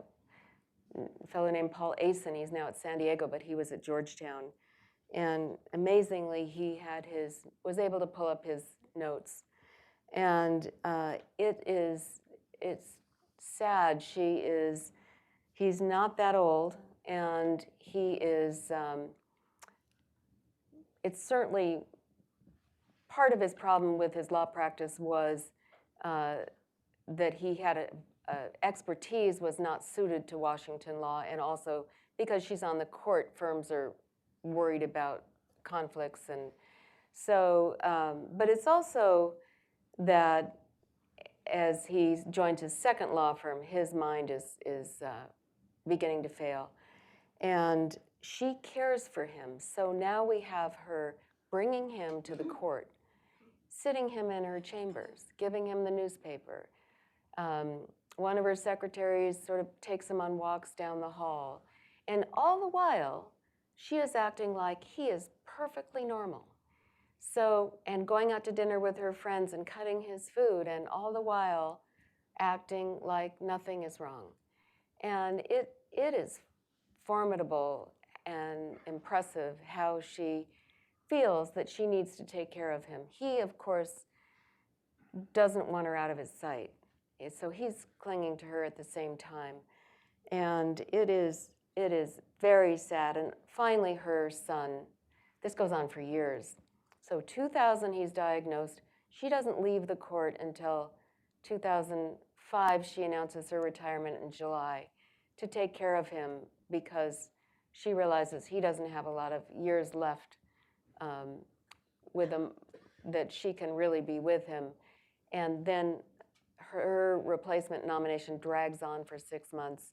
fellow named Paul Asen. He's now at San Diego, but he was at Georgetown. And amazingly, he was able to pull up his notes. And it's sad. He's not that old, and he is, it's certainly part of his problem with his law practice was that he had expertise was not suited to Washington law, and also because she's on the court, firms are worried about conflicts. And so, but it's also that as he's joined his second law firm, his mind is beginning to fail. And she cares for him. So now we have her bringing him to the court, sitting him in her chambers, giving him the newspaper. One of her secretaries sort of takes him on walks down the hall. And all the while, she is acting like he is perfectly normal. So, and going out to dinner with her friends and cutting his food, and all the while acting like nothing is wrong. And it is formidable and impressive how she feels that she needs to take care of him. He, of course, doesn't want her out of his sight. So he's clinging to her at the same time. And it is very sad. And finally, her son, this goes on for years. So 2000, he's diagnosed. She doesn't leave the court until 2005. She announces her retirement in July to take care of him because she realizes he doesn't have a lot of years left with him that she can really be with him. And then her replacement nomination drags on for 6 months,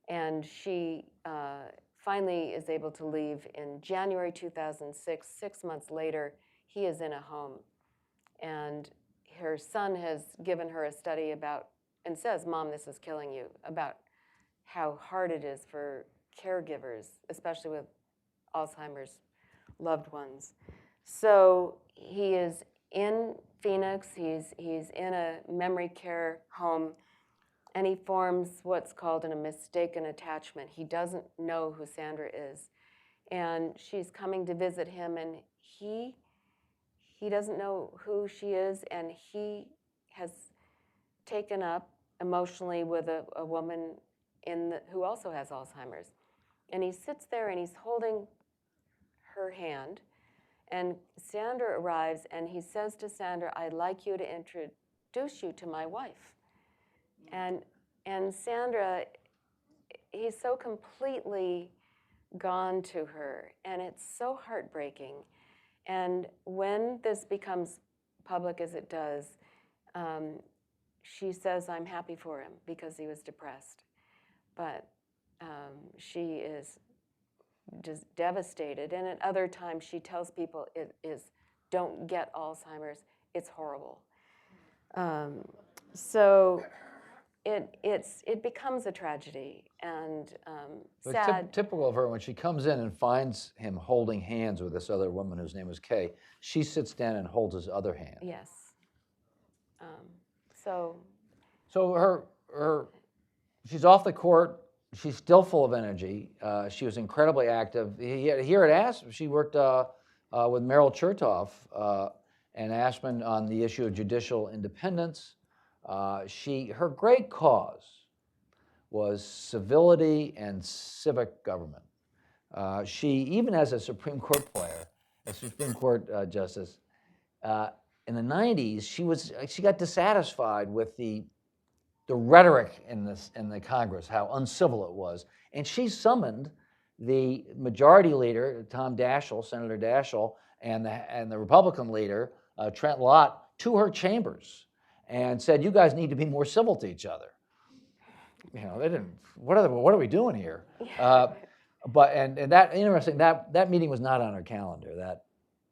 and she finally is able to leave in January 2006. 6 months later, he is in a home. And her son has given her a study about, and says, "Mom, this is killing you," about how hard it is for caregivers, especially with Alzheimer's loved ones. So he is in Phoenix, he's in a memory care home, and he forms what's called a mistaken attachment. He doesn't know who Sandra is. And she's coming to visit him, and he doesn't know who she is, and he has taken up emotionally with a woman who also has Alzheimer's. And he sits there and he's holding her hand, and Sandra arrives, and he says to Sandra, "I'd like you to introduce you to my wife." And Sandra, he's so completely gone to her, and it's so heartbreaking. And when this becomes public as it does, she says, "I'm happy for him," because he was depressed. But she is just devastated. And at other times, she tells people don't get Alzheimer's. It's horrible. So it becomes a tragedy and sad. It's typical of her, when she comes in and finds him holding hands with this other woman whose name was Kay, she sits down and holds his other hand. Yes. So So she's off the court. She's still full of energy. She was incredibly active. Here at Aspen, she worked with Meryl Chertoff and Aspen on the issue of judicial independence. Her great cause was civility and civic government. She, even as a Supreme Court player, a Supreme Court justice, in the 90s, she got dissatisfied with the rhetoric in the Congress, how uncivil it was, and she summoned the majority leader, Tom Daschle, Senator Daschle, and the Republican leader, Trent Lott, to her chambers, and said, "You guys need to be more civil to each other." They didn't. What are we doing here? And that interesting. That meeting was not on her calendar.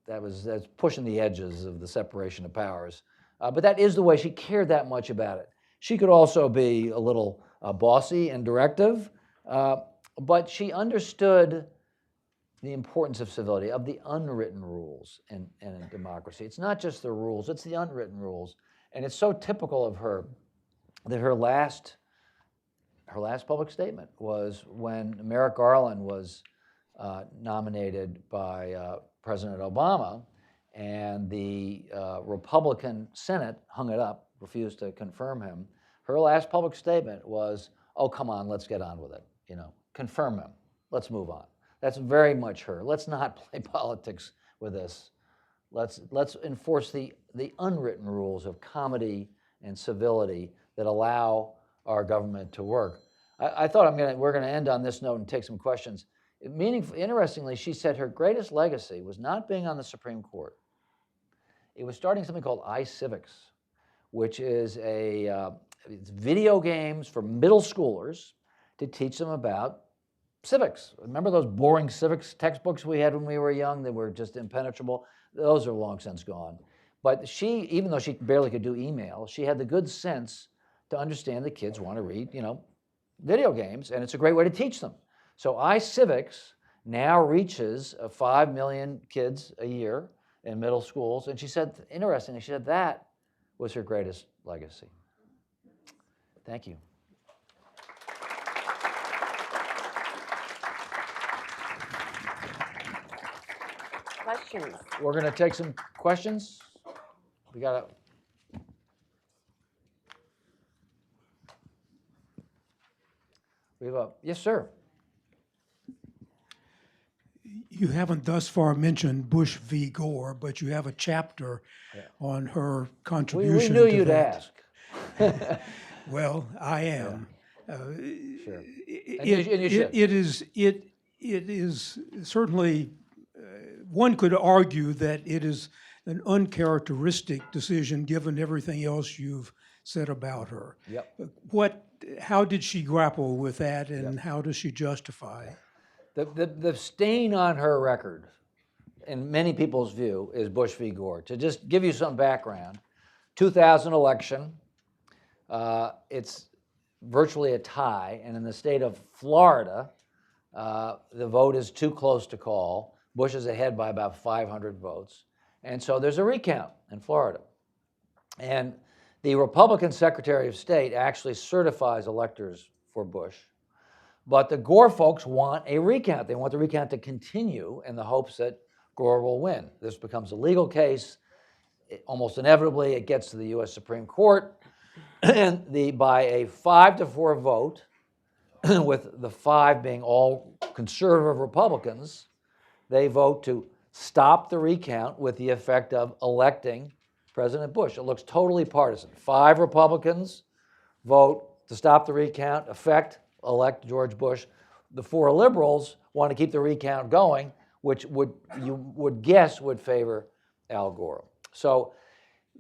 That's pushing the edges of the separation of powers. But that is the way she cared that much about it. She could also be a little bossy and directive, but she understood the importance of civility, of the unwritten rules in a democracy. It's not just the rules, it's the unwritten rules. And it's so typical of her that her last public statement was when Merrick Garland was nominated by President Obama, and the Republican Senate hung it up, refused to confirm him. Her last public statement was, "Oh, come on, let's get on with it. Confirm him. Let's move on." That's very much her. Let's not play politics with this. Let's enforce the unwritten rules of comedy and civility that allow our government to work. I thought we're going to end on this note and take some questions. Interestingly, she said her greatest legacy was not being on the Supreme Court. It was starting something called iCivics, which is it's video games for middle schoolers to teach them about civics. Remember those boring civics textbooks we had when we were young that were just impenetrable? Those are long since gone. But she, even though she barely could do email, she had the good sense to understand that kids want to read, video games, and it's a great way to teach them. So iCivics now reaches 5 million kids a year in middle schools, and she said, interestingly, she said that was her greatest legacy. Thank you. questions. We're going to take some questions. We got yes, sir. You haven't thus far mentioned Bush v. Gore, but you have a chapter on her contribution. We knew to you'd that. ask. Well, I am. Sure. It is certainly, one could argue that it is an uncharacteristic decision given everything else you've said about her. Yep. How did she grapple with that, and how does she justify? The stain on her record, in many people's view, is Bush v. Gore. To just give you some background, 2000 election, it's virtually a tie, and in the state of Florida, the vote is too close to call. Bush is ahead by about 500 votes, and so there's a recount in Florida. And the Republican Secretary of State actually certifies electors for Bush. But the Gore folks want a recount. They want the recount to continue in the hopes that Gore will win. This becomes a legal case. Almost inevitably, it gets to the U.S. Supreme Court. And by a 5-4 vote, with the 5 being all conservative Republicans, they vote to stop the recount with the effect of electing President Bush. It looks totally partisan. 5 Republicans vote to stop the recount, elect George Bush. The 4 liberals want to keep the recount going, which you would guess would favor Al Gore. So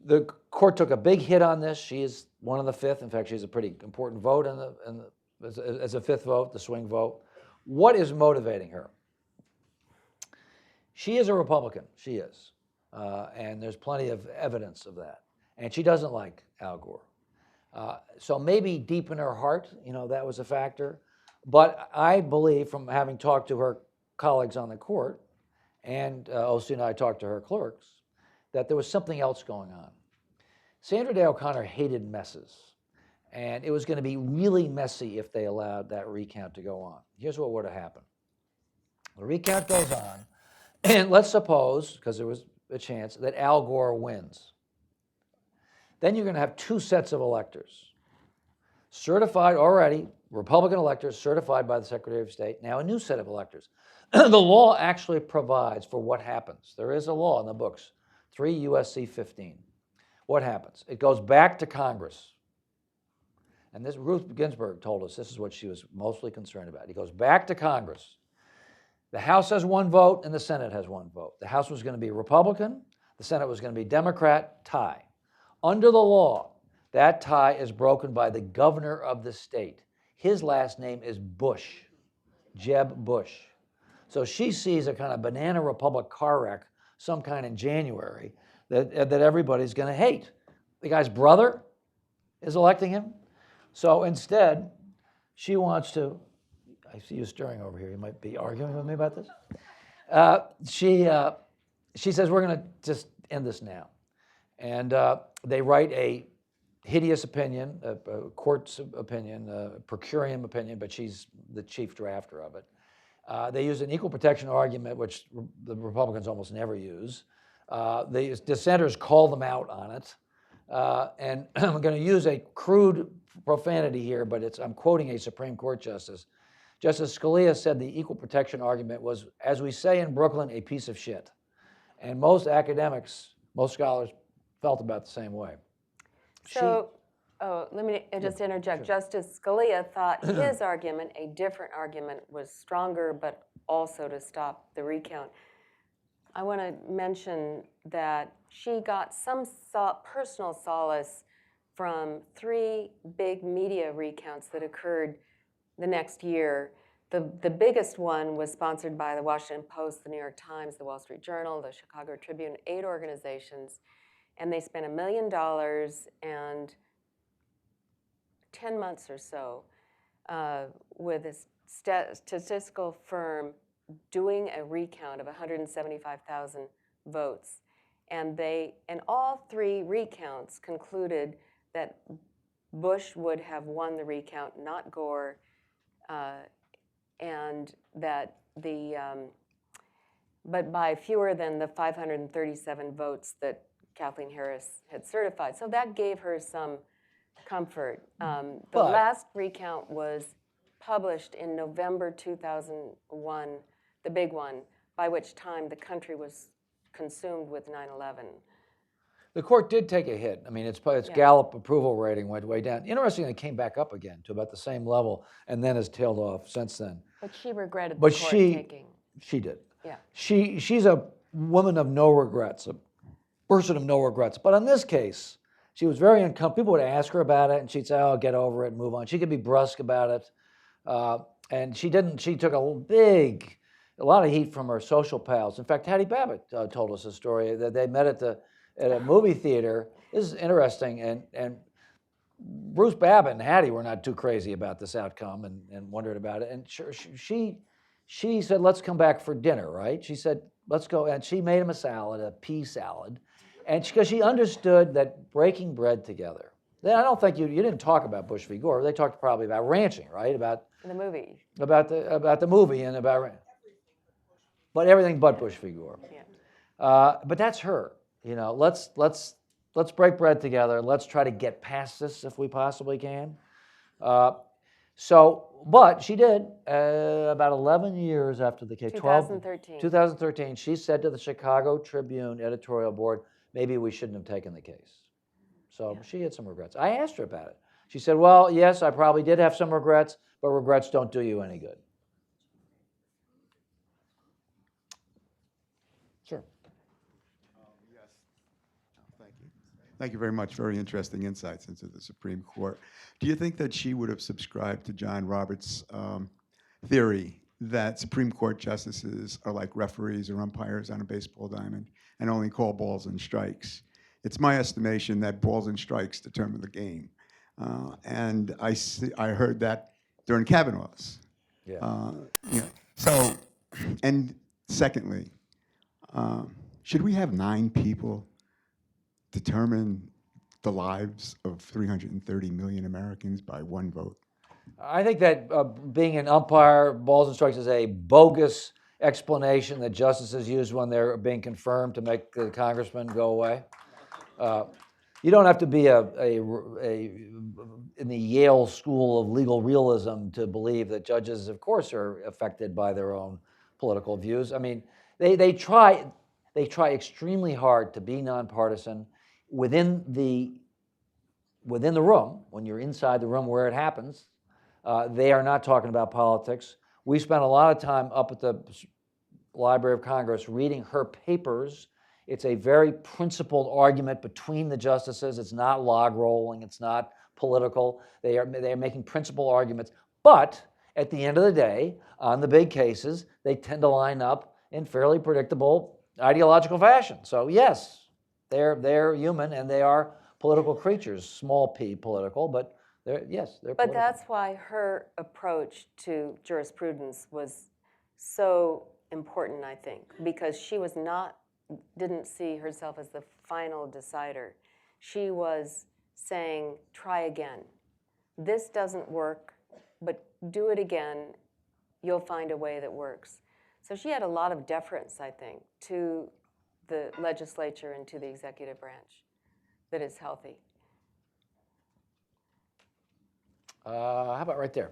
the court took a big hit on this. She is one of the 5th. In fact, she's a pretty important vote as a 5th vote, the swing vote. What is motivating her? She is a Republican. She is. And there's plenty of evidence of that. And she doesn't like Al Gore. So maybe deep in her heart, that was a factor. But I believe, from having talked to her colleagues on the court, and OC and I talked to her clerks, that there was something else going on. Sandra Day O'Connor hated messes. And it was going to be really messy if they allowed that recount to go on. Here's what would have happened. The recount goes on, and let's suppose, because there was a chance, that Al Gore wins. Then you're going to have two sets of electors. Certified already, Republican electors certified by the Secretary of State, now a new set of electors. The law actually provides for what happens. There is a law in the books, 3 U.S.C. 15. What happens? It goes back to Congress. And this Ruth Ginsburg told us this is what she was mostly concerned about. He goes back to Congress. The House has one vote and the Senate has one vote. The House was going to be Republican. The Senate was going to be Democrat, tie. Under the law, that tie is broken by the governor of the state. His last name is Bush, Jeb Bush. So she sees a kind of banana republic car wreck, some kind in January, that everybody's going to hate. The guy's brother is electing him. So instead, she wants to, I see you stirring over here. You might be arguing with me about this. She says, we're going to just end this now. And they write a hideous opinion, a court's opinion, a per curiam opinion, but she's the chief drafter of it. They use an equal protection argument, which the Republicans almost never use. The dissenters call them out on it. And I'm going to use a crude profanity here, but I'm quoting a Supreme Court justice. Justice Scalia said the equal protection argument was, as we say in Brooklyn, a piece of shit. And most academics, most scholars felt about the same way. So, let me just interject. Sure. Justice Scalia thought his argument, a different argument, was stronger, but also to stop the recount. I want to mention that she got some personal solace from 3 big media recounts that occurred the next year. The biggest one was sponsored by the Washington Post, the New York Times, the Wall Street Journal, the Chicago Tribune, 8 organizations, and they spent $1 million and 10 months or so with a statistical firm doing a recount of 175,000 votes. And all 3 recounts concluded that Bush would have won the recount, not Gore, and that but by fewer than the 537 votes that Kathleen Harris had certified. So that gave her some comfort. The last recount was published in November 2001, the big one, by which time the country was consumed with 9/11. The court did take a hit. I mean, its Gallup approval rating went way down. Interestingly, it came back up again to about the same level and then has tailed off since then. But she regretted the court taking. She did. Yeah. She's a woman of no regrets, a person of no regrets. But in this case, she was very uncomfortable. People would ask her about it, and she'd say, "Oh, get over it and move on." She could be brusque about it, and she didn't. She took a lot of heat from her social pals. In fact, Hattie Babbitt told us a story that they met at a movie theater. This is interesting, and Bruce Babbitt and Hattie were not too crazy about this outcome and wondered about it. And she said, "Let's come back for dinner," right? She said, "Let's go," and she made him a salad, a pea salad, and because she understood that breaking bread together. Then I don't think you didn't talk about Bush v. Gore. They talked probably about ranching, right? About the movie. About the movie and about, but everything but Bush v. Gore. Yeah. But that's her. You know, let's break bread together. Let's try to get past this if we possibly can. But she did about 11 years after the case. 2013. She said to the Chicago Tribune editorial board, maybe we shouldn't have taken the case. So she had some regrets. I asked her about it. She said, well, yes, I probably did have some regrets, but regrets don't do you any good. Sure. Yes. Thank you. Thank you very much. Very interesting insights into the Supreme Court. Do you think that she would have subscribed to John Roberts' theory that Supreme Court justices are like referees or umpires on a baseball diamond and only call balls and strikes? It's my estimation that balls and strikes determine the game. And I heard that during Kavanaugh's. Yeah. So, and secondly, should we have 9 people determine the lives of 330 million Americans by one vote? I think that being an umpire, balls and strikes, is a bogus explanation that justices use when they're being confirmed to make the congressman go away. You don't have to be in the Yale School of Legal Realism to believe that judges, of course, are affected by their own political views. I mean, they try extremely hard to be nonpartisan within the room. When you're inside the room where it happens, they are not talking about politics. We spent a lot of time up at the Library of Congress reading her papers. It's a very principled argument between the justices. It's not log rolling. It's not political. They are making principled arguments. But at the end of the day, on the big cases, they tend to line up in fairly predictable ideological fashion. So yes, they're human and they are political creatures, small p political, but they're But political. that's why her approach to jurisprudence was so important, I think, because she didn't see herself as the final decider. She was saying, try again. This doesn't work, but do it again. You'll find a way that works. So she had a lot of deference, I think, to the legislature and to the executive branch that is healthy. How about right there?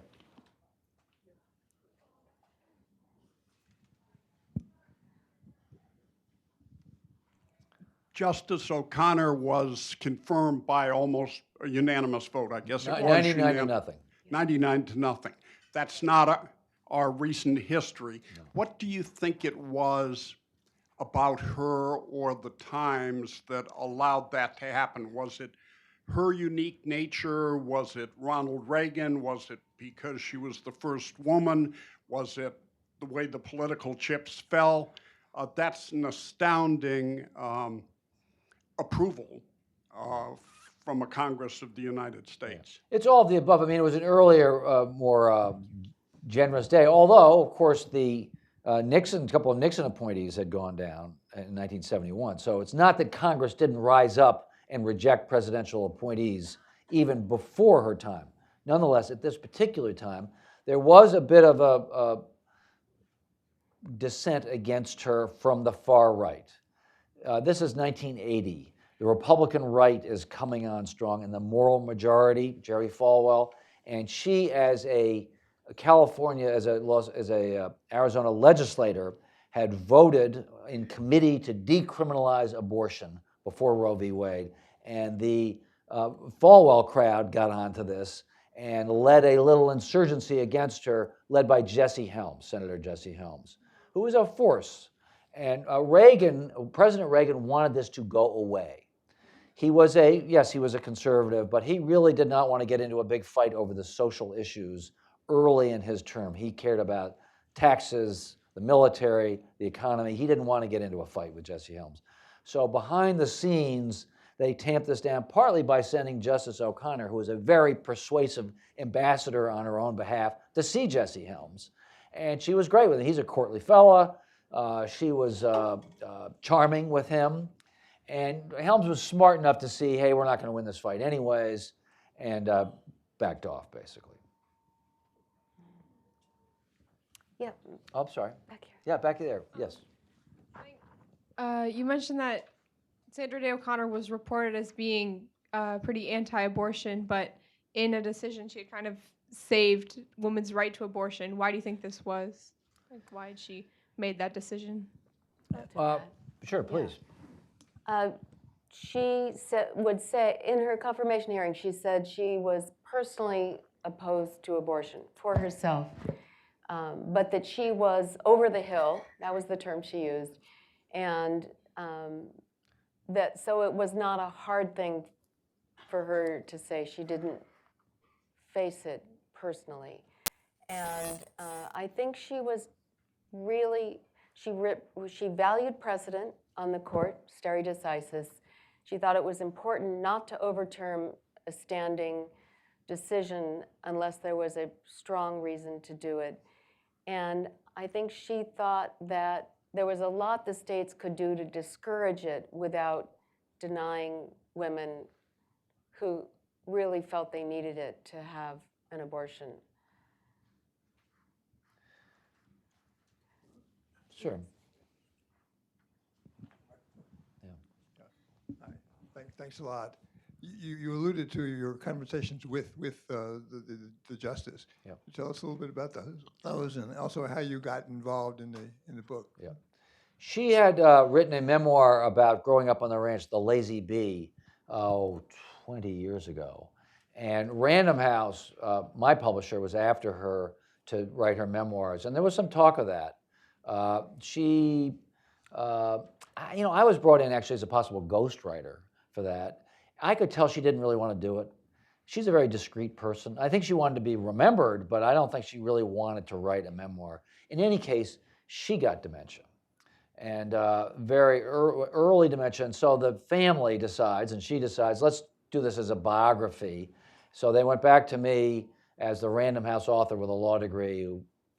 Justice O'Connor was confirmed by almost a unanimous vote. I guess it was 99 to nothing. 99 to nothing. That's not our recent history. No. What do you think it was about her or the times that allowed that to happen? Was it her unique nature? Was it Ronald Reagan? Was it because she was the first woman? Was it the way the political chips fell? That's an astounding approval from a Congress of the United States. It's all of the above. I mean, it was an earlier, more generous day, although, of course, a couple of Nixon appointees had gone down in 1971. So it's not that Congress didn't rise up and reject presidential appointees even before her time. Nonetheless, at this particular time, there was a bit of a dissent against her from the far right. This is 1980. The Republican right is coming on strong, and the moral majority, Jerry Falwell, and she, as a Arizona legislator, had voted in committee to decriminalize abortion before Roe v. Wade, and the Falwell crowd got onto this and led a little insurgency against her, led by Senator Jesse Helms, who was a force. And President Reagan wanted this to go away. He was a conservative, but he really did not want to get into a big fight over the social issues early in his term. He cared about taxes, the military, the economy. He didn't want to get into a fight with Jesse Helms. So behind the scenes, they tamped this down, partly by sending Justice O'Connor, who was a very persuasive ambassador on her own behalf, to see Jesse Helms. And she was great with him. He's a courtly fella. She was charming with him. And Helms was smart enough to see, hey, we're not going to win this fight anyways, and backed off, basically. Yeah. Oh, I'm sorry. Back here. Yeah, back there. Yes. You mentioned that Sandra Day O'Connor was reported as being pretty anti-abortion, but in a decision she had kind of saved women's right to abortion. Why do you think this was? Like, why had she made that decision? Sure, please. She would say in her confirmation hearing, she said she was personally opposed to abortion for herself, but that she was over the hill, that was the term she used, and so it was not a hard thing for her to say. She didn't face it personally. And I think she was really, she valued precedent on the court, stare decisis. She thought it was important not to overturn a standing decision unless there was a strong reason to do it. And I think she thought that there was a lot the states could do to discourage it without denying women who really felt they needed it to have an abortion. Sure. Thanks a lot. You alluded to your conversations with the justice. Yeah. Tell us a little bit about those, and also how you got involved in the book. Yeah. She had written a memoir about growing up on the ranch, The Lazy Bee, 20 years ago. And Random House, my publisher, was after her to write her memoirs. And there was some talk of that. I was brought in actually as a possible ghostwriter for that. I could tell she didn't really want to do it. She's a very discreet person. I think she wanted to be remembered, but I don't think she really wanted to write a memoir. In any case, she got dementia, and very early dementia. And so the family decides, and she decides, let's do this as a biography. So they went back to me as the Random House author with a law degree.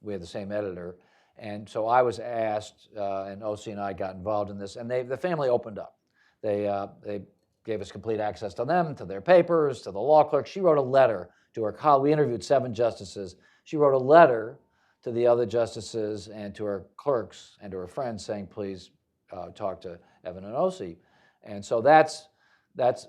We had the same editor. And so I was asked, and OC and I got involved in this, and the family opened up. They gave us complete access to them, to their papers, to the law clerk. She wrote a letter to her colleague. We interviewed 7 justices. She wrote a letter to the other justices and to her clerks and to her friends saying, please talk to Evan and OC. And so that's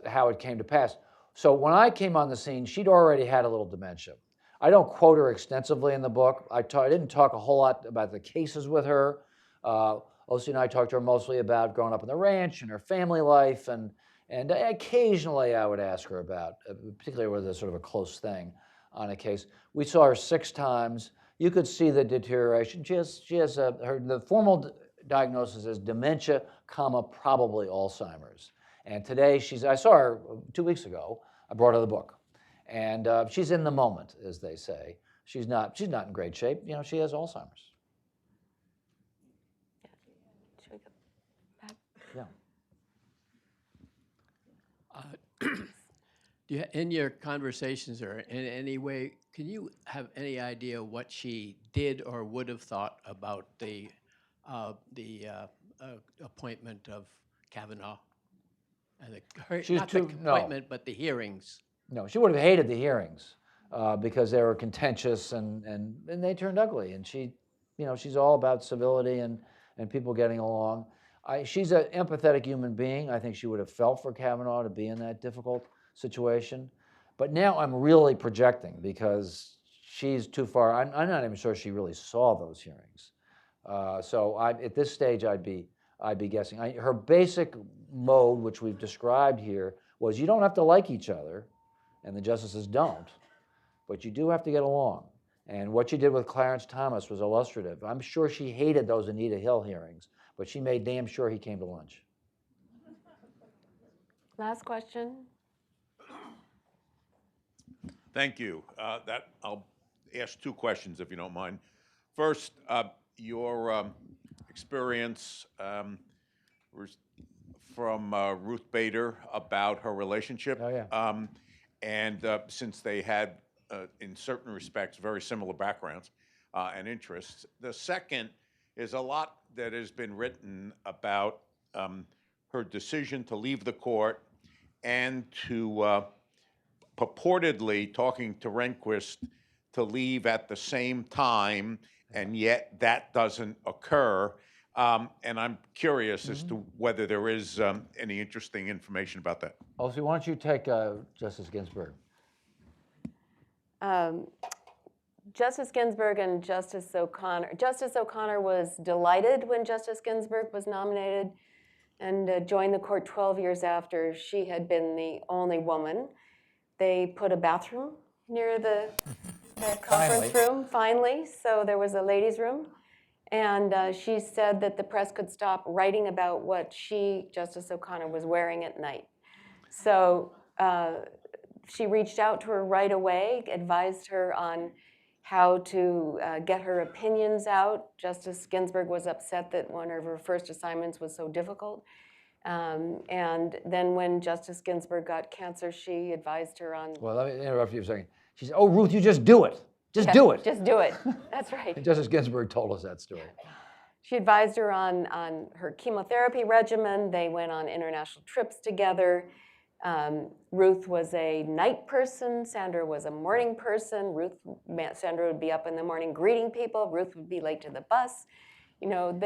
how it came to pass. So when I came on the scene, she'd already had a little dementia. I don't quote her extensively in the book. I didn't talk a whole lot about the cases with her. OC and I talked to her mostly about growing up on the ranch and her family life, and occasionally I would ask her about, particularly where there's sort of a close thing on a case. We saw her 6 times. You could see the deterioration. She has the formal diagnosis is dementia, probably Alzheimer's. And today I saw her 2 weeks ago. I brought her the book. And she's in the moment, as they say. She's not in great shape. She has Alzheimer's. Should we go back? Yeah. In your conversations or in any way, can you have any idea what she did or would have thought about the appointment of Kavanaugh? And not the appointment, but the hearings. No, she would have hated the hearings because they were contentious and they turned ugly. And she's all about civility and people getting along. She's an empathetic human being. I think she would have felt for Kavanaugh to be in that difficult situation. But now I'm really projecting because she's too far. I'm not even sure she really saw those hearings. So at this stage, I'd be guessing. Her basic mode, which we've described here, was you don't have to like each other, and the justices don't, but you do have to get along. And what she did with Clarence Thomas was illustrative. I'm sure she hated those Anita Hill hearings, but she made damn sure he came to lunch. Last question. Thank you. I'll ask 2 questions, if you don't mind. First, your experience from Ruth Bader about her relationship. Oh, yeah. And since they had, in certain respects, very similar backgrounds and interests. The second is a lot that has been written about her decision to leave the court and to purportedly talking to Rehnquist to leave at the same time, and yet that doesn't occur. And I'm curious as to whether there is any interesting information about that. OC, why don't you take Justice Ginsburg? Justice Ginsburg and Justice O'Connor. Justice O'Connor was delighted when Justice Ginsburg was nominated and joined the court 12 years after she had been the only woman. They put a bathroom near the conference room, finally, so there was a ladies' room. And she said that the press could stop writing about what Justice O'Connor, was wearing at night. So she reached out to her right away, advised her on how to get her opinions out. Justice Ginsburg was upset that one of her first assignments was so difficult. And then when Justice Ginsburg got cancer, she advised her on... Well, let me interrupt you for a second. She said, oh, Ruth, you just do it. Just do it. Just do it. That's right. And Justice Ginsburg told us that story. She advised her on her chemotherapy regimen. They went on international trips together. Ruth was a night person. Sandra was a morning person. Sandra would be up in the morning greeting people. Ruth would be late to the bus. You know,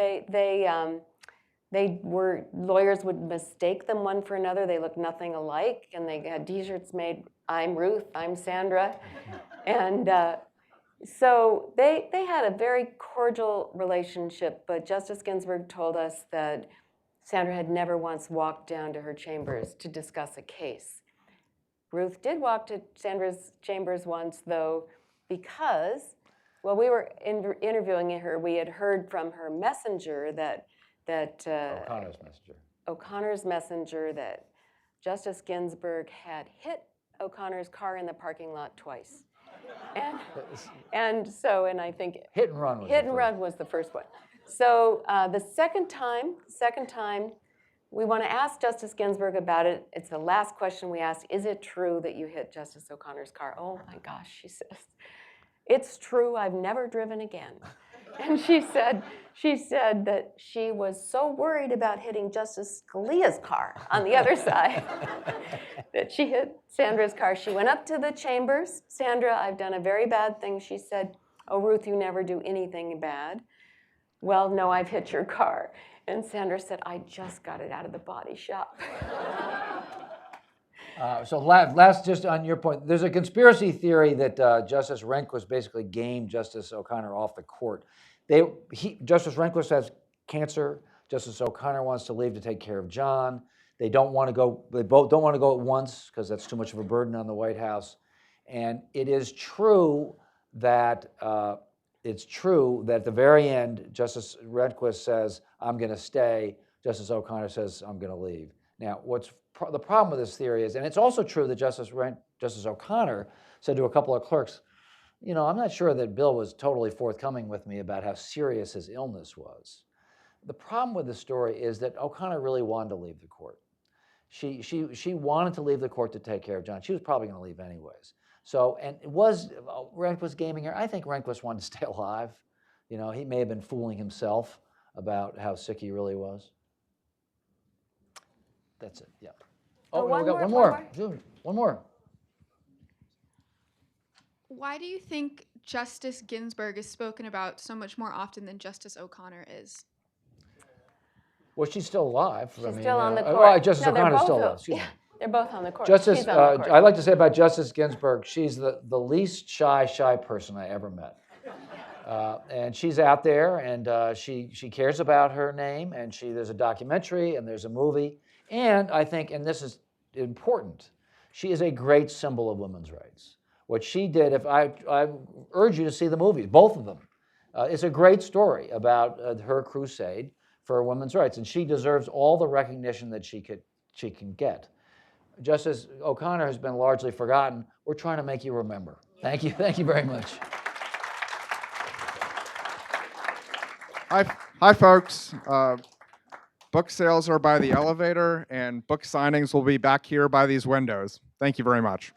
they were, lawyers would mistake them one for another. They looked nothing alike, and they had t-shirts made, I'm Ruth, I'm Sandra. And so they had a very cordial relationship, but Justice Ginsburg told us that Sandra had never once walked down to her chambers to discuss a case. Ruth did walk to Sandra's chambers once, though, because, well, we were interviewing her, we had heard from her messenger that O'Connor's messenger that Justice Ginsburg had hit O'Connor's car in the parking lot twice. And I think Hit and run was the first one. So the second time, we want to ask Justice Ginsburg about it. It's the last question we asked. Is it true that you hit Justice O'Connor's car? Oh my gosh, she says. It's true, I've never driven again. And she said that she was so worried about hitting Justice Scalia's car on the other side that she hit Sandra's car. She went up to the chambers. Sandra, I've done a very bad thing. She said, oh, Ruth, you never do anything bad. Well, no, I've hit your car. And Sandra said, I just got it out of the body shop. So last, just on your point, there's a conspiracy theory that Justice Rehnquist basically gamed Justice O'Connor off the court. Justice Rehnquist has cancer. Justice O'Connor wants to leave to take care of John. They both don't want to go at once because that's too much of a burden on the White House. And it is true that at the very end, Justice Rehnquist says, I'm going to stay. Justice O'Connor says, I'm going to leave. Now, the problem with this theory is, and it's also true that Justice O'Connor said to a couple of clerks, you know, I'm not sure that Bill was totally forthcoming with me about how serious his illness was. The problem with the story is that O'Connor really wanted to leave the court. She wanted to leave the court to take care of John. She was probably going to leave anyways. So, and was Rehnquist gaming her? I think Rehnquist wanted to stay alive. You know, he may have been fooling himself about how sick he really was. That's it, yeah. Oh, we got one more. One more. Why do you think Justice Ginsburg is spoken about so much more often than Justice O'Connor is? Well, she's still alive. She's still on the court. Well, Justice O'Connor's still alive. Yeah, they're both on the court. Justice, I like to say about Justice Ginsburg, she's the least shy person I ever met. And she's out there, and she cares about her name, and there's a documentary, and there's a movie. And I think, and this is important, she is a great symbol of women's rights. What she did, I urge you to see the movies, both of them. It's a great story about her crusade for women's rights, and she deserves all the recognition that she can get. Justice O'Connor has been largely forgotten. We're trying to make you remember. Thank you very much. Hi, folks. Book sales are by the elevator, and book signings will be back here by these windows. Thank you very much.